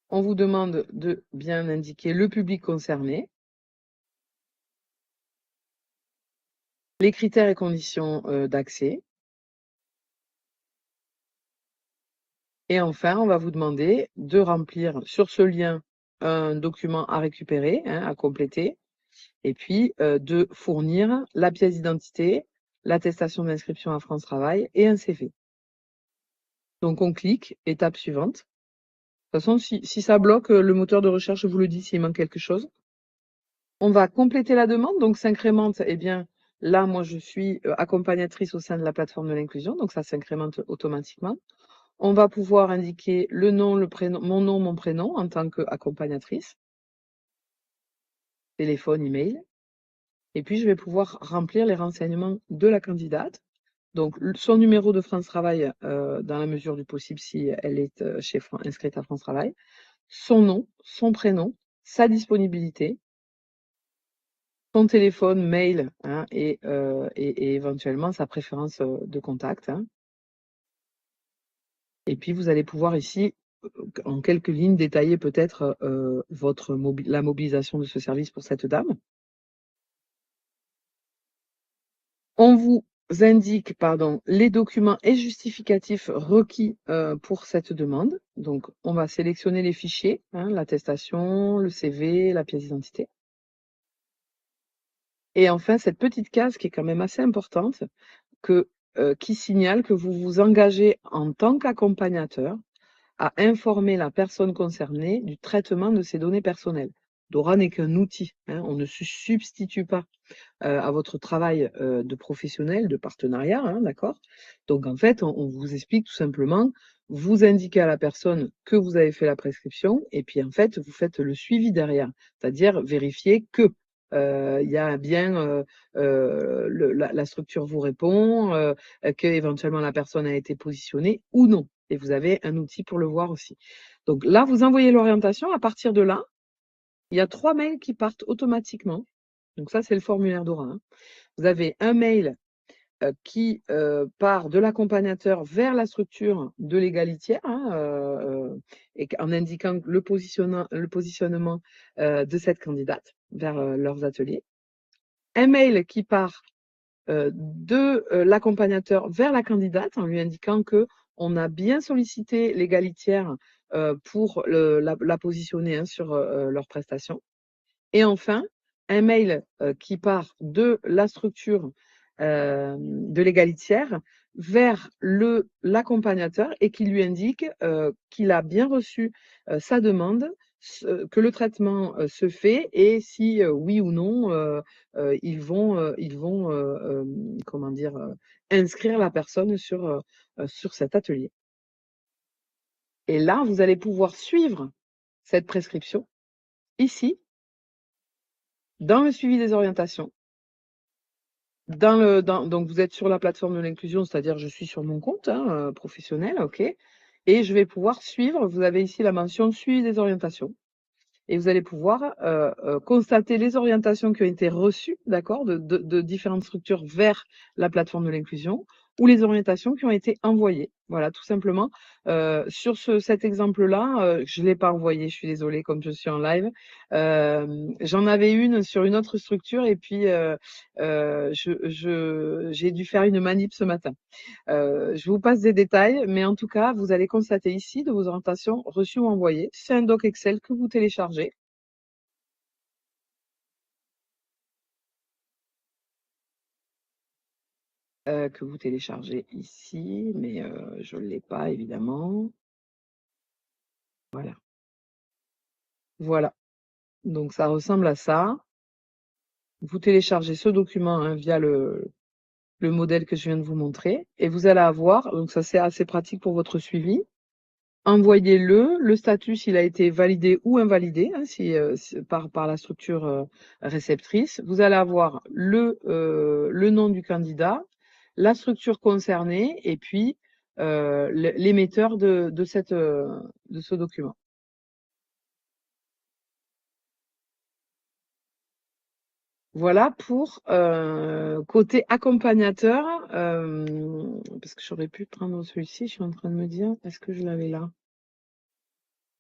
On vous demande de bien indiquer le public concerné, les critères et conditions d'accès. Et enfin, on va vous demander de remplir sur ce lien un document à récupérer, hein, à compléter, et puis de fournir la pièce d'identité, l'attestation d'inscription à France Travail et un CV. Donc on clique, étape suivante. De toute façon, si ça bloque, le moteur de recherche vous le dit s'il manque quelque chose. On va compléter la demande, donc s'incrémente, eh bien, là, moi, je suis accompagnatrice au sein de la plateforme de l'inclusion, donc ça s'incrémente automatiquement. On va pouvoir indiquer le nom, le prénom, mon nom, mon prénom en tant qu'accompagnatrice, téléphone, email. Et puis, je vais pouvoir remplir les renseignements de la candidate. Donc, son numéro de France Travail, dans la mesure du possible, si elle est inscrite à France Travail, son nom, son prénom, sa disponibilité, son téléphone, mail, hein, et éventuellement sa préférence de contact, hein. Et puis, vous allez pouvoir ici, en quelques lignes, détailler peut-être la mobilisation de ce service pour cette dame. On vous indique, pardon, les documents et justificatifs requis pour cette demande. Donc, on va sélectionner les fichiers, hein, l'attestation, le CV, la pièce d'identité. Et enfin, cette petite case qui est quand même assez importante, qui signale que vous vous engagez en tant qu'accompagnateur à informer la personne concernée du traitement de ses données personnelles. Dora n'est qu'un outil, hein, on ne se substitue pas à votre travail de professionnel, de partenariat, hein, d'accord? Donc en fait, on vous explique tout simplement, vous indiquez à la personne que vous avez fait la prescription et puis en fait, vous faites le suivi derrière, c'est-à-dire vérifier que il y a bien la structure vous répond, que éventuellement la personne a été positionnée ou non. Et vous avez un outil pour le voir aussi. Donc là, vous envoyez l'orientation. À partir de là, il y a 3 mails qui partent automatiquement. Donc ça, c'est le formulaire Dora, hein. Vous avez un mail qui part de l'accompagnateur vers la structure de l'égalitière, hein, et en indiquant le positionnement de cette candidate vers leurs ateliers. Un mail qui part de l'accompagnateur vers la candidate en lui indiquant que on a bien sollicité l'égalitière pour la positionner, hein, sur leurs prestations. Et enfin, un mail qui part de la structure de l'égalitière vers l'accompagnateur et qui lui indique qu'il a bien reçu sa demande, que le traitement se fait et si oui ou non comment dire, inscrire la personne sur cet atelier. Et là, vous allez pouvoir suivre cette prescription ici, dans le suivi des orientations. Donc vous êtes sur la plateforme de l'inclusion, c'est-à-dire je suis sur mon compte, hein, professionnel, OK, et je vais pouvoir suivre. Vous avez ici la mention suivi des orientations et vous allez pouvoir constater les orientations qui ont été reçues, d'accord, de différentes structures vers la plateforme de l'inclusion ou les orientations qui ont été envoyées. Voilà, tout simplement. Sur cet exemple-là, je ne l'ai pas envoyé, je suis désolée, comme je suis en live. J'en avais une sur une autre structure et puis j'ai dû faire une manip ce matin. Je vous passe des détails, mais en tout cas, vous allez constater ici de vos orientations reçues ou envoyées. C'est un doc Excel que vous téléchargez. que vous téléchargez ici, mais je ne l'ai pas évidemment. Voilà. Voilà. Donc ça ressemble à ça. Vous téléchargez ce document hein, via le modèle que je viens de vous montrer et vous allez avoir, donc ça c'est assez pratique pour votre suivi, envoyez-le statut s'il a été validé ou invalidé hein, par la structure réceptrice. Vous allez avoir le nom du candidat, la structure concernée et puis l'émetteur de ce document. Voilà pour côté accompagnateur, parce que j'aurais pu prendre celui-ci, je suis en train de me dire, est-ce que je l'avais là?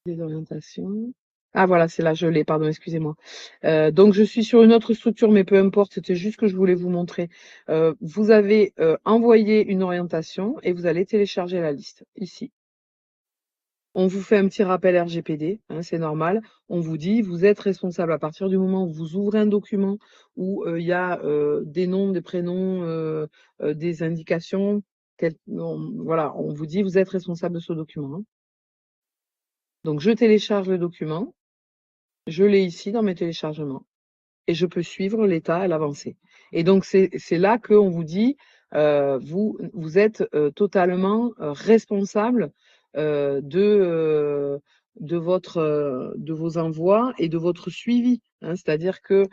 Des orientations. Ah voilà, c'est là, je l'ai, pardon, excusez-moi. Donc je suis sur une autre structure, mais peu importe, c'était juste que je voulais vous montrer. Vous avez envoyé une orientation et vous allez télécharger la liste, ici. On vous fait un petit rappel RGPD, hein, c'est normal. On vous dit, vous êtes responsable à partir du moment où vous ouvrez un document où il y a des noms, des prénoms, des indications. Voilà, on vous dit, vous êtes responsable de ce document. Hein. Donc, je télécharge le document. Je l'ai ici dans mes téléchargements. Et je peux suivre l'état et l'avancée. Et donc, c'est là qu'on vous dit, vous êtes totalement responsable de vos envois et de votre suivi. Hein. C'est-à-dire que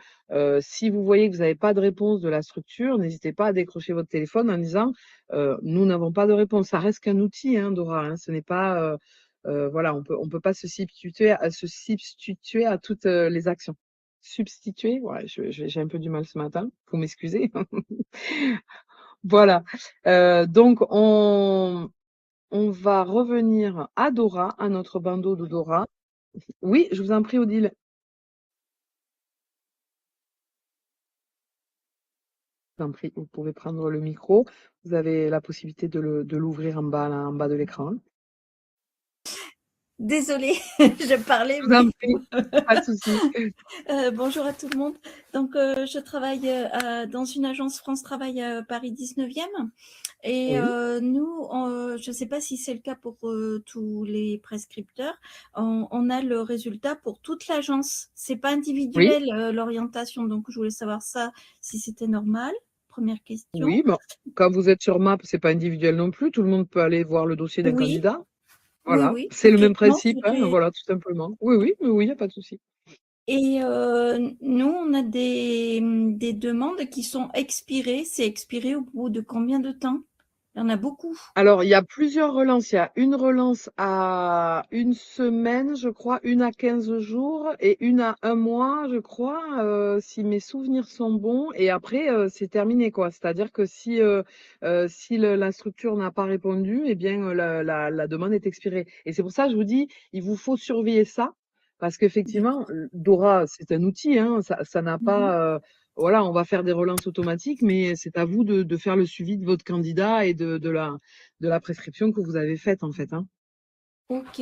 si vous voyez que vous n'avez pas de réponse de la structure, n'hésitez pas à décrocher votre téléphone en disant nous n'avons pas de réponse. Ça reste qu'un outil, hein, Dora. Hein. Ce n'est pas voilà, on peut pas se substituer à toutes les actions. Substituer, ouais, j'ai un peu du mal ce matin, faut m'excuser. Voilà. Donc on va revenir à Dora, à notre bandeau de Dora. Oui, je vous en prie, Odile. Je vous en prie, vous pouvez prendre le micro. Vous avez la possibilité de l'ouvrir en bas, là, en bas de l'écran. Désolée, je parlais, Je vous en mais prie, pas de souci. bonjour à tout le monde. Donc, je travaille dans une agence France Travail à Paris 19e. Et Oui. nous, je ne sais pas si c'est le cas pour tous les prescripteurs, on a le résultat pour toute l'agence. C'est pas Oui. individuel l'orientation, donc je voulais savoir ça, si c'était normal. Première question. Oui, bon, quand vous êtes sur MAP, c'est pas individuel non plus. Tout le monde peut aller voir le dossier d'un Oui, candidat. oui, Voilà, oui. c'est le Ok. même Non, principe, hein, c'était. voilà, tout simplement. Oui, oui, oui, oui, il n'y a pas de souci. Et nous, on a des demandes qui sont expirées. C'est expiré au bout de combien de temps? Il y en a beaucoup. Alors, il y a plusieurs relances. Il y a une relance à 1 semaine, je crois, une à 15 jours et une à 1 mois, je crois, si mes souvenirs sont bons. Et après, c'est terminé, quoi. C'est-à-dire que si la structure n'a pas répondu, eh bien, la demande est expirée. Et c'est pour ça que je vous dis, il vous faut surveiller ça. Parce qu'effectivement, Dora, c'est un outil, hein, ça n'a Mhm. pas, voilà, on va faire des relances automatiques, mais c'est à vous de faire le suivi de votre candidat et de la prescription que vous avez faite, en fait. Hein. Ok,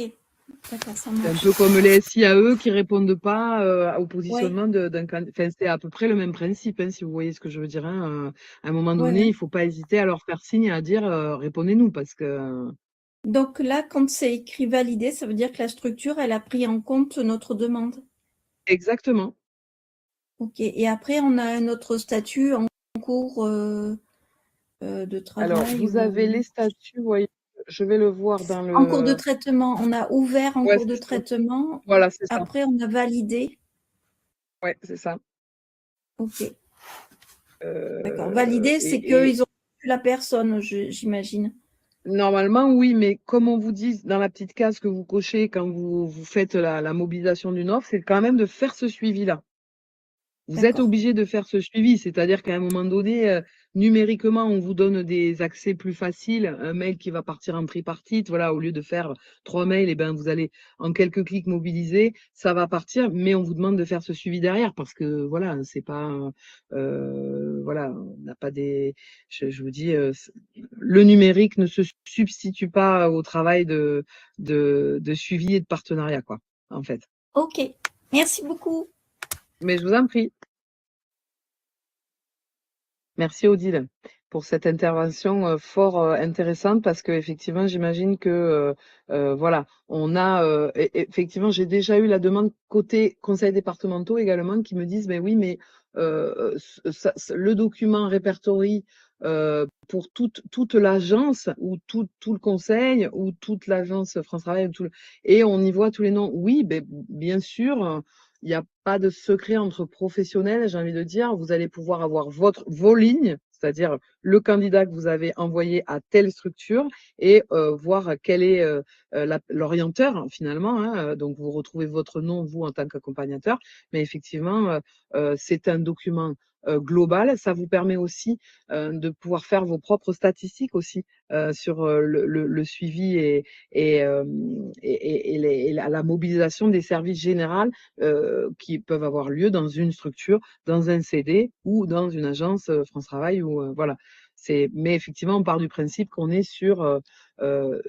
d'accord, ça C'est un marche. peu comme les SIAE qui répondent pas au Oui, positionnement d'un candidat. Enfin, c'est à peu près le même principe, hein, si vous voyez ce que je veux dire. Hein. À un moment oui, donné, il oui. faut pas hésiter à leur faire signe et à dire répondez-nous parce que Donc là, quand c'est écrit validé, ça veut dire que la structure, elle a pris en compte notre demande. exactement. Ok. Et après, on a un autre statut en cours de Alors, travail vous ou avez les statuts, vous voyez, je vais le voir dans en cours de le. traitement. On a ouvert en Ouais, cours de c'est ça. traitement. Voilà, c'est ça. Après, on a validé. Ouais, c'est ça. Ok. D'accord. Validé, c'est qu'ils ont reçu la personne, j'imagine. Normalement, oui, mais comme on vous dit dans la petite case que vous cochez quand vous faites la mobilisation d'une offre, c'est quand même de faire ce suivi-là. Vous êtes D'accord. obligé de faire ce suivi, c'est-à-dire qu'à un moment donné, numériquement, on vous donne des accès plus faciles, un mail qui va partir en tripartite, voilà, au lieu de faire 3 mails, et ben vous allez en quelques clics mobiliser, ça va partir, mais on vous demande de faire ce suivi derrière parce que voilà, c'est pas, voilà, on n'a pas des, je vous dis, le numérique ne se substitue pas au travail de suivi et de partenariat, quoi, en fait. Ok. Merci beaucoup. Mais je vous en prie. Merci Odile. pour cette intervention fort intéressante parce que effectivement, j'imagine que voilà, on a effectivement, j'ai déjà eu la demande côté conseils départementaux également qui me disent, ben oui, mais le document répertorie pour toute l'agence ou tout le conseil ou toute l'agence France Travail et on y voit tous les noms. Oui, ben, bien sûr. Il n'y a pas de secret entre professionnels, j'ai envie de dire. Vous allez pouvoir avoir vos lignes, c'est-à-dire le candidat que vous avez envoyé à telle structure et voir quel est l'orienteur finalement. Hein. Donc, vous retrouvez votre nom, vous, en tant qu'accompagnateur. Mais effectivement, c'est un document global. Ça vous permet aussi de pouvoir faire vos propres statistiques aussi sur le suivi et la mobilisation des services généraux qui peuvent avoir lieu dans une structure, dans un CD ou dans une agence France Travail. Voilà. Mais effectivement, on part du principe qu'on est sur,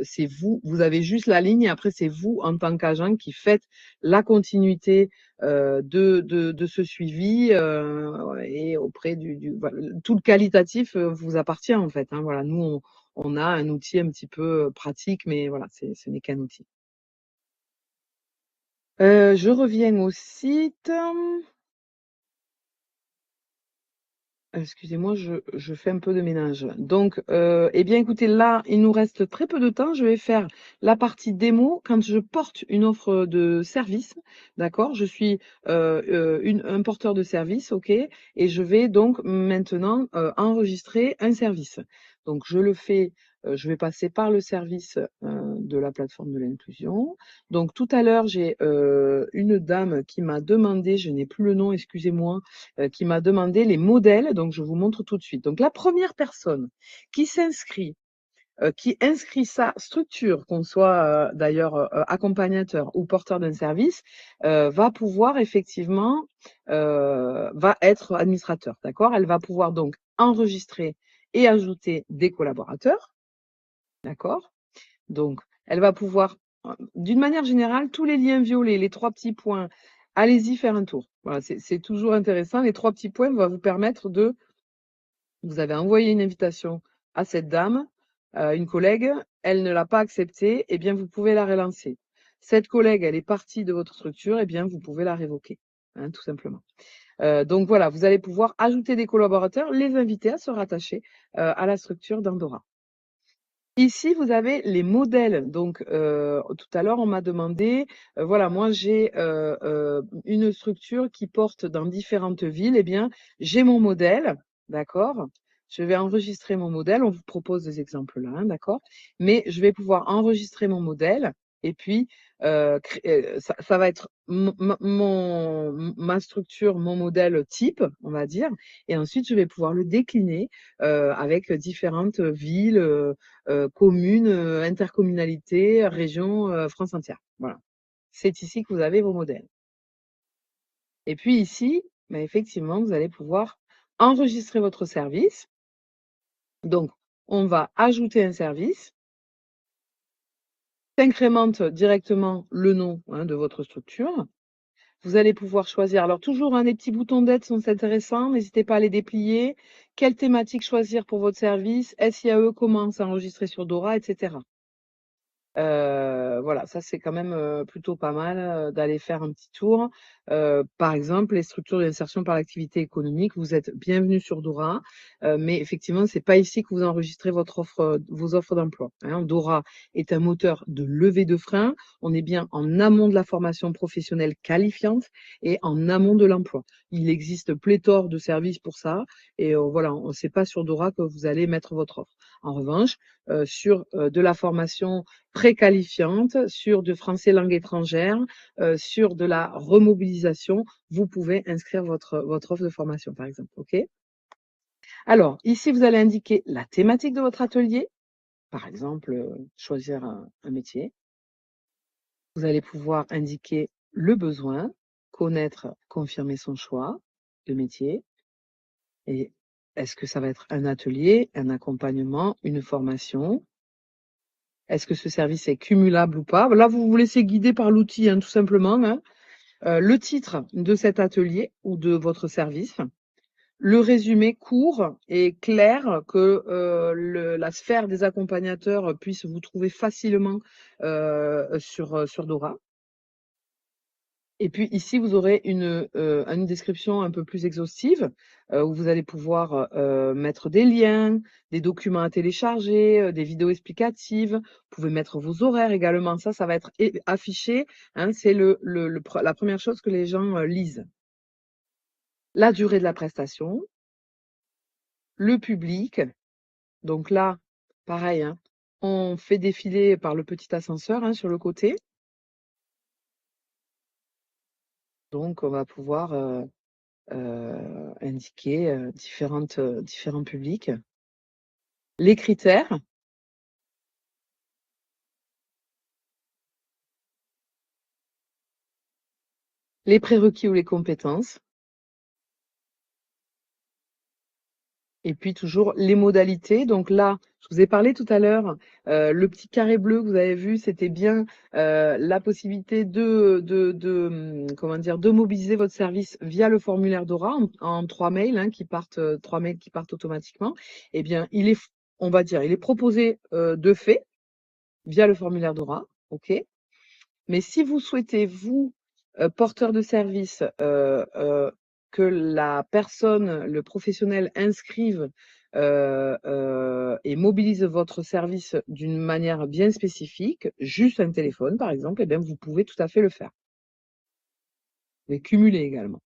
c'est vous avez juste la ligne et après c'est vous en tant qu'agent qui faites la continuité de ce suivi et auprès voilà, tout le qualitatif vous appartient en fait. Hein, voilà, nous on a un outil un petit peu pratique, mais voilà, ce n'est qu'un outil. Je reviens au site. Excusez-moi, je fais un peu de ménage. Donc, eh bien, écoutez, là, il nous reste très peu de temps. Je vais faire la partie démo quand je porte une offre de service. D'accord? Je suis un porteur de service, OK? Et je vais donc maintenant enregistrer un service. Donc, je le fais. Je vais passer par le service de la plateforme de l'inclusion. Donc, tout à l'heure, j'ai une dame qui m'a demandé, je n'ai plus le nom, excusez-moi, qui m'a demandé les modèles. Donc, je vous montre tout de suite. Donc, la première personne qui s'inscrit, qui inscrit sa structure, qu'on soit d'ailleurs accompagnateur ou porteur d'un service, va pouvoir effectivement, va être administrateur. D'accord? Elle va pouvoir donc enregistrer et ajouter des collaborateurs. D'accord? Donc, elle va pouvoir, d'une manière générale, tous les liens violets, les 3 petits points, allez-y faire un tour. Voilà, c'est toujours intéressant. Les 3 petits points vont vous permettre vous avez envoyé une invitation à cette dame, une collègue, elle ne l'a pas acceptée, eh bien, vous pouvez la relancer. Cette collègue, elle est partie de votre structure, eh bien, vous pouvez la révoquer, hein, tout simplement. Donc voilà, vous allez pouvoir ajouter des collaborateurs, les inviter à se rattacher à la structure d'Andorra. Ici, vous avez les modèles. Donc, tout à l'heure, on m'a demandé, voilà, moi, j'ai une structure qui porte dans différentes villes. Eh bien, j'ai mon modèle, d'accord? Je vais enregistrer mon modèle. On vous propose des exemples là, hein, d'accord? Mais je vais pouvoir enregistrer mon modèle et puis ça va être ma structure, mon modèle type, on va dire. Et ensuite, je vais pouvoir le décliner avec différentes villes, communes, intercommunalités, régions, France entière. Voilà. C'est ici que vous avez vos modèles. Et puis ici, bah, effectivement, vous allez pouvoir enregistrer votre service. Donc, on va ajouter un service. S'incrémente directement le nom de votre structure. Vous allez pouvoir choisir. Alors, toujours, les petits boutons d'aide sont intéressants. N'hésitez pas à les déplier. Quelle thématique choisir pour votre service? SIAE, comment s'enregistrer sur Dora, etc. Voilà, ça c'est quand même plutôt pas mal d'aller faire un petit tour. Par exemple, les structures d'insertion par l'activité économique, vous êtes bienvenus sur Dora, mais effectivement, c'est pas ici que vous enregistrez vos offres d'emploi, hein. Dora est un moteur de levée de frein. On est bien en amont de la formation professionnelle qualifiante et en amont de l'emploi. Il existe pléthore de services pour ça et voilà, c'est pas sur Dora que vous allez mettre votre offre. En revanche, sur de la formation préqualifiante, sur du français langue étrangère, sur de la remobilisation, vous pouvez inscrire votre offre de formation, par exemple. OK? Alors, ici, vous allez indiquer la thématique de votre atelier. Par exemple, choisir un métier. Vous allez pouvoir indiquer le besoin, connaître, confirmer son choix de métier. Et est-ce que ça va être un atelier, un accompagnement, une formation? Est-ce que ce service est cumulable ou pas? Là, vous vous laissez guider par l'outil, hein, tout simplement. Hein. Le titre de cet atelier ou de votre service, le résumé court et clair que la sphère des accompagnateurs puisse vous trouver facilement sur Dora. Et puis ici, vous aurez une description un peu plus exhaustive où vous allez pouvoir mettre des liens, des documents à télécharger, des vidéos explicatives. Vous pouvez mettre vos horaires également. Ça va être affiché. Hein, c'est la première chose que les gens lisent. La durée de la prestation, le public. Donc là, pareil, hein, on fait défiler par le petit ascenseur sur le côté. Donc, on va pouvoir indiquer différents publics. Les critères. Les prérequis ou les compétences. Et puis toujours les modalités. Donc là, je vous ai parlé tout à l'heure, le petit carré bleu que vous avez vu, c'était bien la possibilité comment dire, de mobiliser votre service via le formulaire Dora en 3 mails qui partent, 3 mails qui partent automatiquement. Eh bien, on va dire, il est proposé de fait via le formulaire Dora, ok. Mais si vous souhaitez, vous, porteur de service, que la personne, le professionnel inscrive et mobilise votre service d'une manière bien spécifique, juste un téléphone par exemple, eh bien vous pouvez tout à fait le faire. Vous pouvez cumuler également.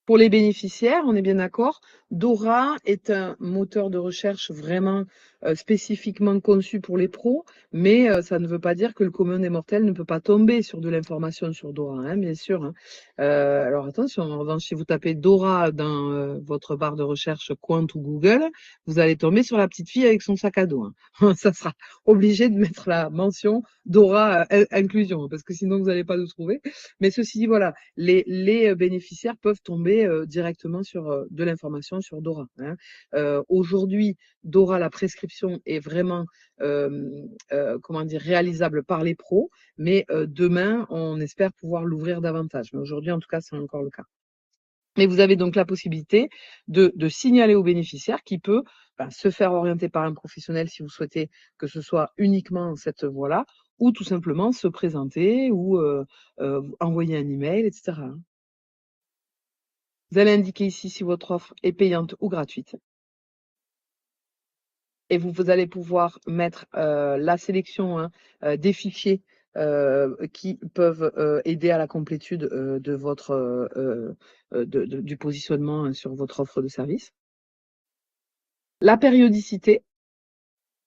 Pour les bénéficiaires, on est bien d'accord, Dora est un moteur de recherche vraiment spécifiquement conçu pour les pros, mais ça ne veut pas dire que le commun des mortels ne peut pas tomber sur de l'information sur Dora, hein, bien sûr. Hein. Alors attention, en revanche, si vous tapez Dora dans votre barre de recherche Quant ou Google, vous allez tomber sur la petite fille avec son sac à dos. Hein. Ça sera obligé de mettre la mention Dora inclusion, parce que sinon vous n'allez pas nous trouver. Mais ceci dit, voilà, les bénéficiaires peuvent tomber directement sur de l'information sur Dora. Hein. Aujourd'hui, Dora, la prescription est vraiment comment dire, réalisable par les pros, mais demain, on espère pouvoir l'ouvrir davantage. Mais aujourd'hui, en tout cas, c'est encore le cas. Mais vous avez donc la possibilité de signaler au bénéficiaire qui peut se faire orienter par un professionnel si vous souhaitez que ce soit uniquement cette voie-là, ou tout simplement se présenter ou envoyer un email, etc. Vous allez indiquer ici si votre offre est payante ou gratuite. Et vous allez pouvoir mettre la sélection des fichiers qui peuvent aider à la complétude de votre du positionnement sur votre offre de service. La périodicité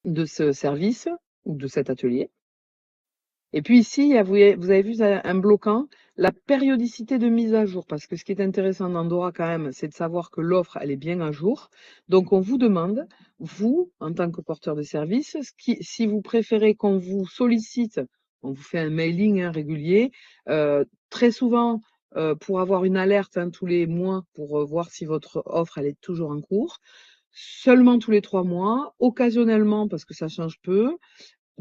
de ce service ou de cet atelier. Et puis ici, vous avez vu un bloquant, la périodicité de mise à jour, parce que ce qui est intéressant dans Dora quand même, c'est de savoir que l'offre, elle est bien à jour. Donc on vous demande, vous, en tant que porteur de service, si vous préférez qu'on vous sollicite, on vous fait un mailing régulier, très souvent pour avoir une alerte tous les mois pour voir si votre offre, elle est toujours en cours, seulement tous les 3 mois, occasionnellement parce que ça change peu,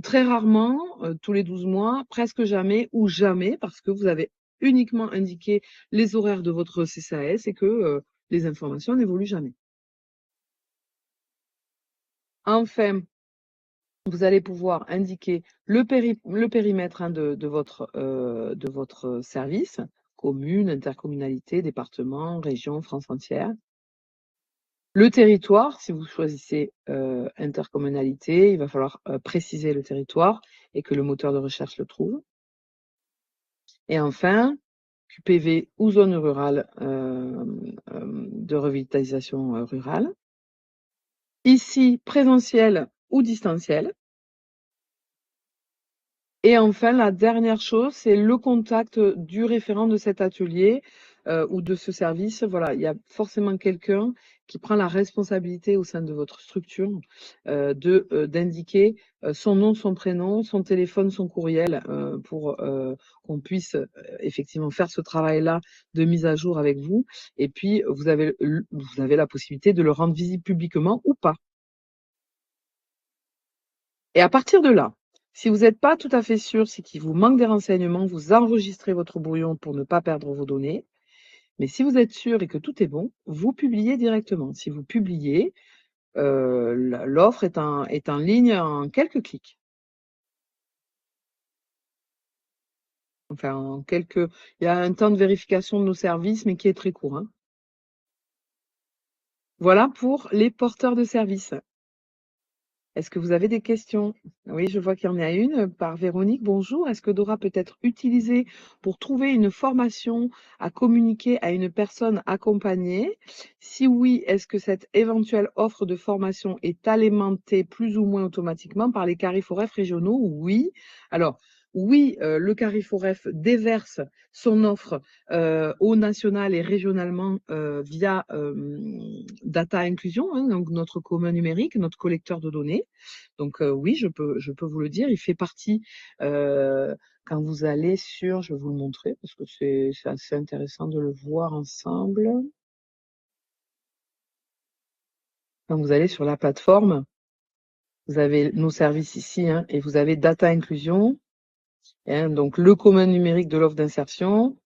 très rarement, tous les 12 mois, presque jamais ou jamais parce que vous avez uniquement indiqué les horaires de votre CCAS et que les informations n'évoluent jamais. Enfin, vous allez pouvoir indiquer le périmètre de votre service, commune, intercommunalité, département, région, France entière. Le territoire, si vous choisissez intercommunalité, il va falloir préciser le territoire et que le moteur de recherche le trouve. Et enfin, QPV ou zone rurale de revitalisation rurale. Ici, présentiel ou distanciel. Et enfin, la dernière chose, c'est le contact du référent de cet atelier ou de ce service. Voilà, il y a forcément quelqu'un qui prend la responsabilité au sein de votre structure d'indiquer son nom, son prénom, son téléphone, son courriel pour qu'on puisse effectivement faire ce travail-là de mise à jour avec vous. Et puis, vous avez la possibilité de le rendre visible publiquement ou pas. Et à partir de là, si vous n'êtes pas tout à fait sûr, c'est qu'il vous manque des renseignements, vous enregistrez votre brouillon pour ne pas perdre vos données. Mais si vous êtes sûr et que tout est bon, vous publiez directement. Si vous publiez, l'offre est en ligne en quelques clics. Enfin, il y a un temps de vérification de nos services, mais qui est très court, hein. Voilà pour les porteurs de services. Est-ce que vous avez des questions? Oui, je vois qu'il y en a une par Véronique. Bonjour. Est-ce que Dora peut être utilisée pour trouver une formation à communiquer à une personne accompagnée? Si oui, est-ce que cette éventuelle offre de formation est alimentée plus ou moins automatiquement par les Cariforef régionaux? Oui. Alors, oui, le Cariforef déverse son offre au national et régionalement via Data Inclusion, hein, donc notre commun numérique, notre collecteur de données. Donc oui, je peux vous le dire, il fait partie quand vous allez sur, je vais vous le montrer parce que c'est assez intéressant de le voir ensemble. Quand vous allez sur la plateforme, vous avez nos services ici, hein, et vous avez Data Inclusion, hein, donc le commun numérique de l'offre d'insertion.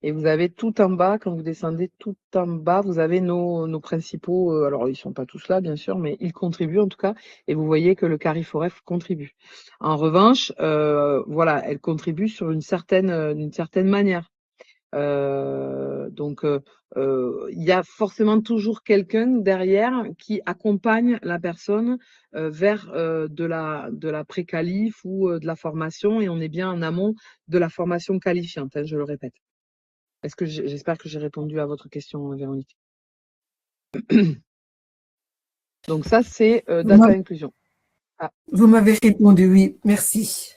Et vous avez tout en bas, quand vous descendez tout en bas, vous avez nos principaux, alors ils sont pas tous là bien sûr, mais ils contribuent en tout cas, et vous voyez que le Cariforef contribue. En revanche, voilà, elle contribue sur d'une certaine manière. Donc, il y a forcément toujours quelqu'un derrière qui accompagne la personne vers de la pré-qualif ou de la formation, et on est bien en amont de la formation qualifiante, hein, je le répète. Est-ce que j'espère que j'ai répondu à votre question, Véronique. Donc ça, c'est Data Inclusion. Ah. Vous m'avez répondu, oui, merci.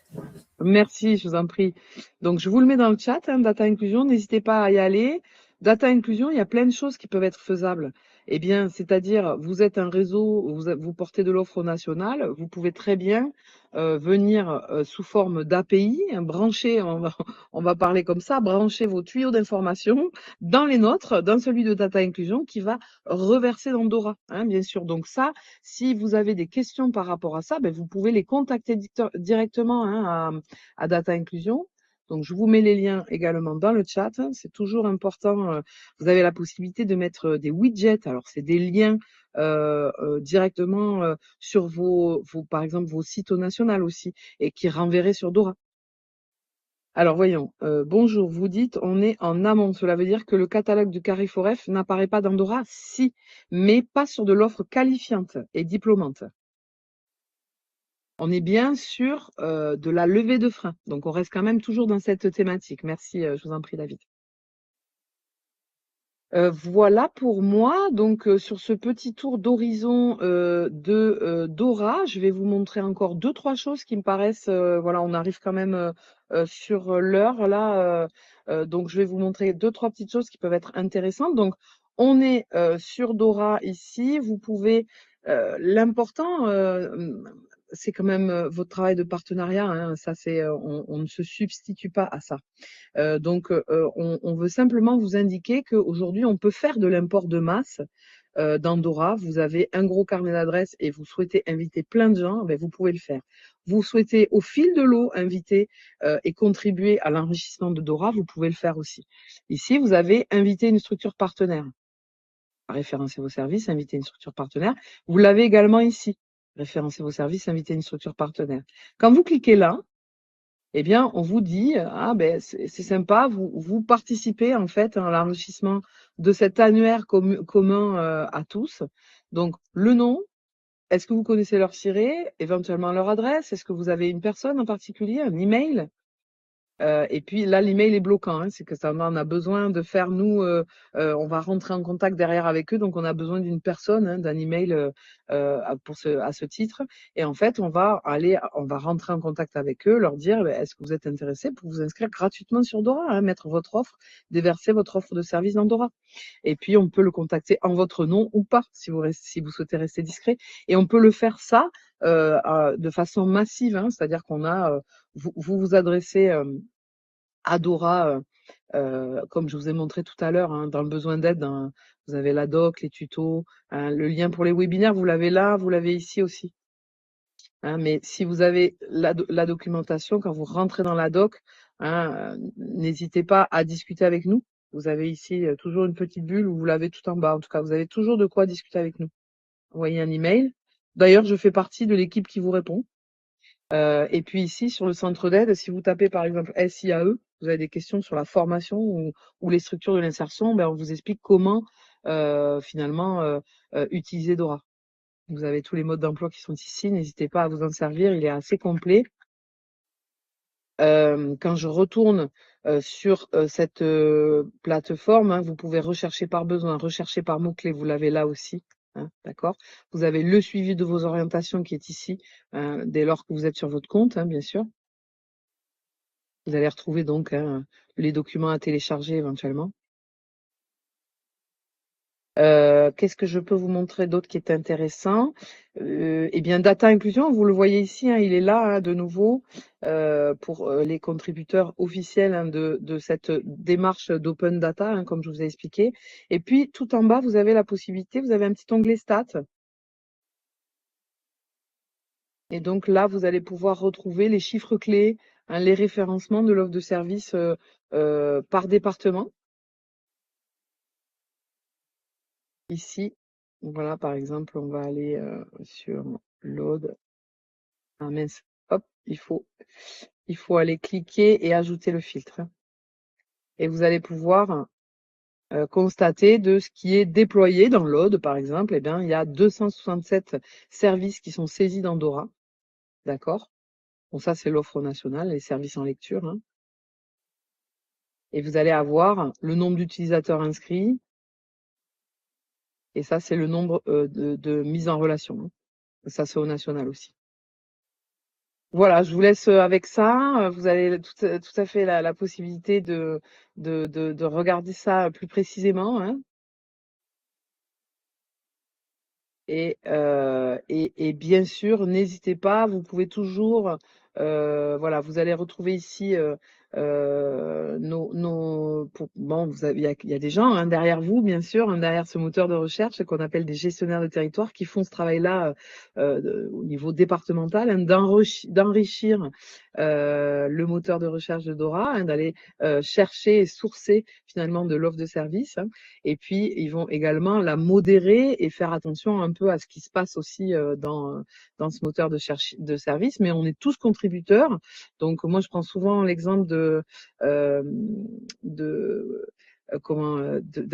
Merci, je vous en prie. Donc, je vous le mets dans le chat, hein, Data Inclusion, n'hésitez pas à y aller. Data Inclusion, il y a plein de choses qui peuvent être faisables. Eh bien, c'est-à-dire, vous êtes un réseau, vous portez de l'offre nationale, vous pouvez très bien venir sous forme d'API, hein, brancher, on va parler comme ça, brancher vos tuyaux d'information dans les nôtres, dans celui de Data Inclusion, qui va reverser dans Dora, hein, bien sûr. Donc ça, si vous avez des questions par rapport à ça, ben, vous pouvez les contacter directement, hein, à Data Inclusion. Donc, je vous mets les liens également dans le chat. C'est toujours important. Vous avez la possibilité de mettre des widgets. Alors, c'est des liens directement sur par exemple, vos sites au national aussi, et qui renverraient sur Dora. Alors, voyons. Bonjour, vous dites on est en amont. Cela veut dire que le catalogue du Cariforef n'apparaît pas dans Dora? Si, mais pas sur de l'offre qualifiante et diplômante. On est bien sur de la levée de frein. Donc, on reste quand même toujours dans cette thématique. Merci, je vous en prie, David. Voilà pour moi. Donc, sur ce petit tour d'horizon de Dora, je vais vous montrer encore 2-3 choses qui me paraissent, voilà, on arrive quand même sur l'heure là. Donc, je vais vous montrer 2-3 petites choses qui peuvent être intéressantes. Donc, on est sur Dora ici. Vous pouvez, l'important, c'est quand même votre travail de partenariat, hein. Ça, on ne se substitue pas à ça. Donc, on veut simplement vous indiquer qu'aujourd'hui, on peut faire de l'import de masse dans Dora. Vous avez un gros carnet d'adresses et vous souhaitez inviter plein de gens, ben, vous pouvez le faire. Vous souhaitez au fil de l'eau inviter et contribuer à l'enrichissement de Dora, vous pouvez le faire aussi. Ici, vous avez invité une structure partenaire. Référencer vos services, inviter une structure partenaire. Vous l'avez également ici. Référencer vos services, inviter une structure partenaire. Quand vous cliquez là, eh bien, on vous dit, ah ben c'est sympa, vous participez en fait à l'enrichissement de cet annuaire commun à tous. Donc, le nom, est-ce que vous connaissez leur ciré, éventuellement leur adresse? Est-ce que vous avez une personne en particulier, un email? Et puis là, l'email est bloquant, hein, c'est que ça, on a besoin de faire, nous, on va rentrer en contact derrière avec eux, donc on a besoin d'une personne, hein, d'un email à ce titre. Et en fait, on va rentrer en contact avec eux, leur dire, est-ce que vous êtes intéressés pour vous inscrire gratuitement sur Dora, hein, mettre votre offre, déverser votre offre de service dans Dora. Et puis, on peut le contacter en votre nom ou pas, si vous souhaitez rester discret. Et on peut le faire ça de façon massive, hein, c'est-à-dire qu'on a, vous adressez à Dora, comme je vous ai montré tout à l'heure, hein, dans le besoin d'aide, hein, vous avez la doc, les tutos, hein, le lien pour les webinaires, vous l'avez là, vous l'avez ici aussi. Hein, mais si vous avez la documentation, quand vous rentrez dans la doc, hein, n'hésitez pas à discuter avec nous. Vous avez ici toujours une petite bulle où vous l'avez tout en bas. En tout cas, vous avez toujours de quoi discuter avec nous. Envoyez un email. D'ailleurs, je fais partie de l'équipe qui vous répond. Et puis ici, sur le centre d'aide, si vous tapez par exemple SIAE, vous avez des questions sur la formation ou les structures de l'insertion, ben, on vous explique comment finalement utiliser Dora. Vous avez tous les modes d'emploi qui sont ici, n'hésitez pas à vous en servir, il est assez complet. Quand je retourne sur cette plateforme, hein, vous pouvez rechercher par besoin, rechercher par mots-clés, vous l'avez là aussi. Hein, d'accord. Vous avez le suivi de vos orientations qui est ici, dès lors que vous êtes sur votre compte, hein, bien sûr. Vous allez retrouver donc les documents à télécharger éventuellement. Qu'est-ce que je peux vous montrer d'autre qui est intéressant? Eh bien, Data Inclusion, vous le voyez ici, hein, il est là hein, de nouveau pour les contributeurs officiels hein, de cette démarche d'Open Data, hein, comme je vous ai expliqué. Et puis, tout en bas, vous avez la possibilité, vous avez un petit onglet Stats. Et donc là, vous allez pouvoir retrouver les chiffres clés, hein, les référencements de l'offre de service par département. Ici, voilà, par exemple, on va aller sur Load. Ah mince, hop, il faut aller cliquer et ajouter le filtre. Et vous allez pouvoir constater de ce qui est déployé dans Load, par exemple, eh bien, il y a 267 services qui sont saisis dans Dora. D'accord? Bon, ça, c'est l'offre nationale, les services en lecture. Hein. Et vous allez avoir le nombre d'utilisateurs inscrits. Et ça, c'est le nombre de mises en relation. Hein. Ça, c'est au national aussi. Voilà, je vous laisse avec ça. Vous avez tout à fait la possibilité de regarder ça plus précisément. Hein. Et bien sûr, n'hésitez pas, vous pouvez toujours, voilà, vous allez retrouver ici bon, il y a des gens hein, derrière vous, bien sûr, hein, derrière ce moteur de recherche qu'on appelle des gestionnaires de territoire qui font ce travail-là au niveau départemental, hein, d'enrichir le moteur de recherche de Dora, hein, d'aller chercher et sourcer finalement de l'offre de service. Hein, et puis, ils vont également la modérer et faire attention un peu à ce qui se passe aussi dans ce moteur de service. Mais on est tous contributeurs. Donc, moi, je prends souvent l'exemple d'un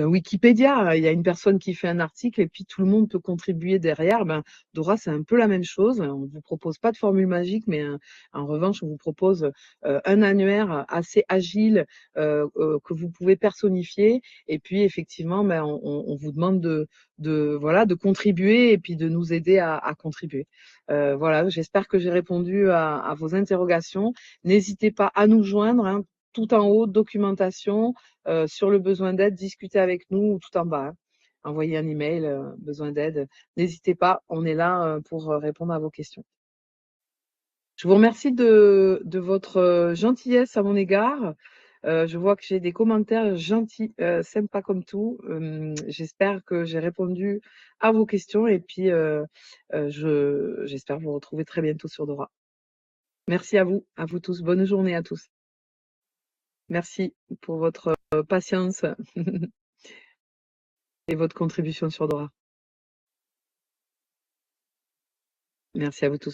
Wikipédia. Il y a une personne qui fait un article et puis tout le monde peut contribuer derrière. Ben, Dora, c'est un peu la même chose. On vous propose pas de formule magique, mais en revanche, on vous propose un annuaire assez agile que vous pouvez personnifier. Et puis, effectivement, ben, on vous demande de contribuer et puis de nous aider à contribuer. Voilà, j'espère que j'ai répondu à vos interrogations. N'hésitez pas à nous joindre, hein, tout en haut, documentation, sur le besoin d'aide, discutez avec nous, ou tout en bas. Hein. Envoyez un email, besoin d'aide. N'hésitez pas, on est là pour répondre à vos questions. Je vous remercie de votre gentillesse à mon égard. Je vois que j'ai des commentaires gentils, sympas comme tout. J'espère que j'ai répondu à vos questions et puis j'espère vous retrouver très bientôt sur Dora. Merci à vous tous. Bonne journée à tous. Merci pour votre patience et votre contribution sur Dora. Merci à vous tous.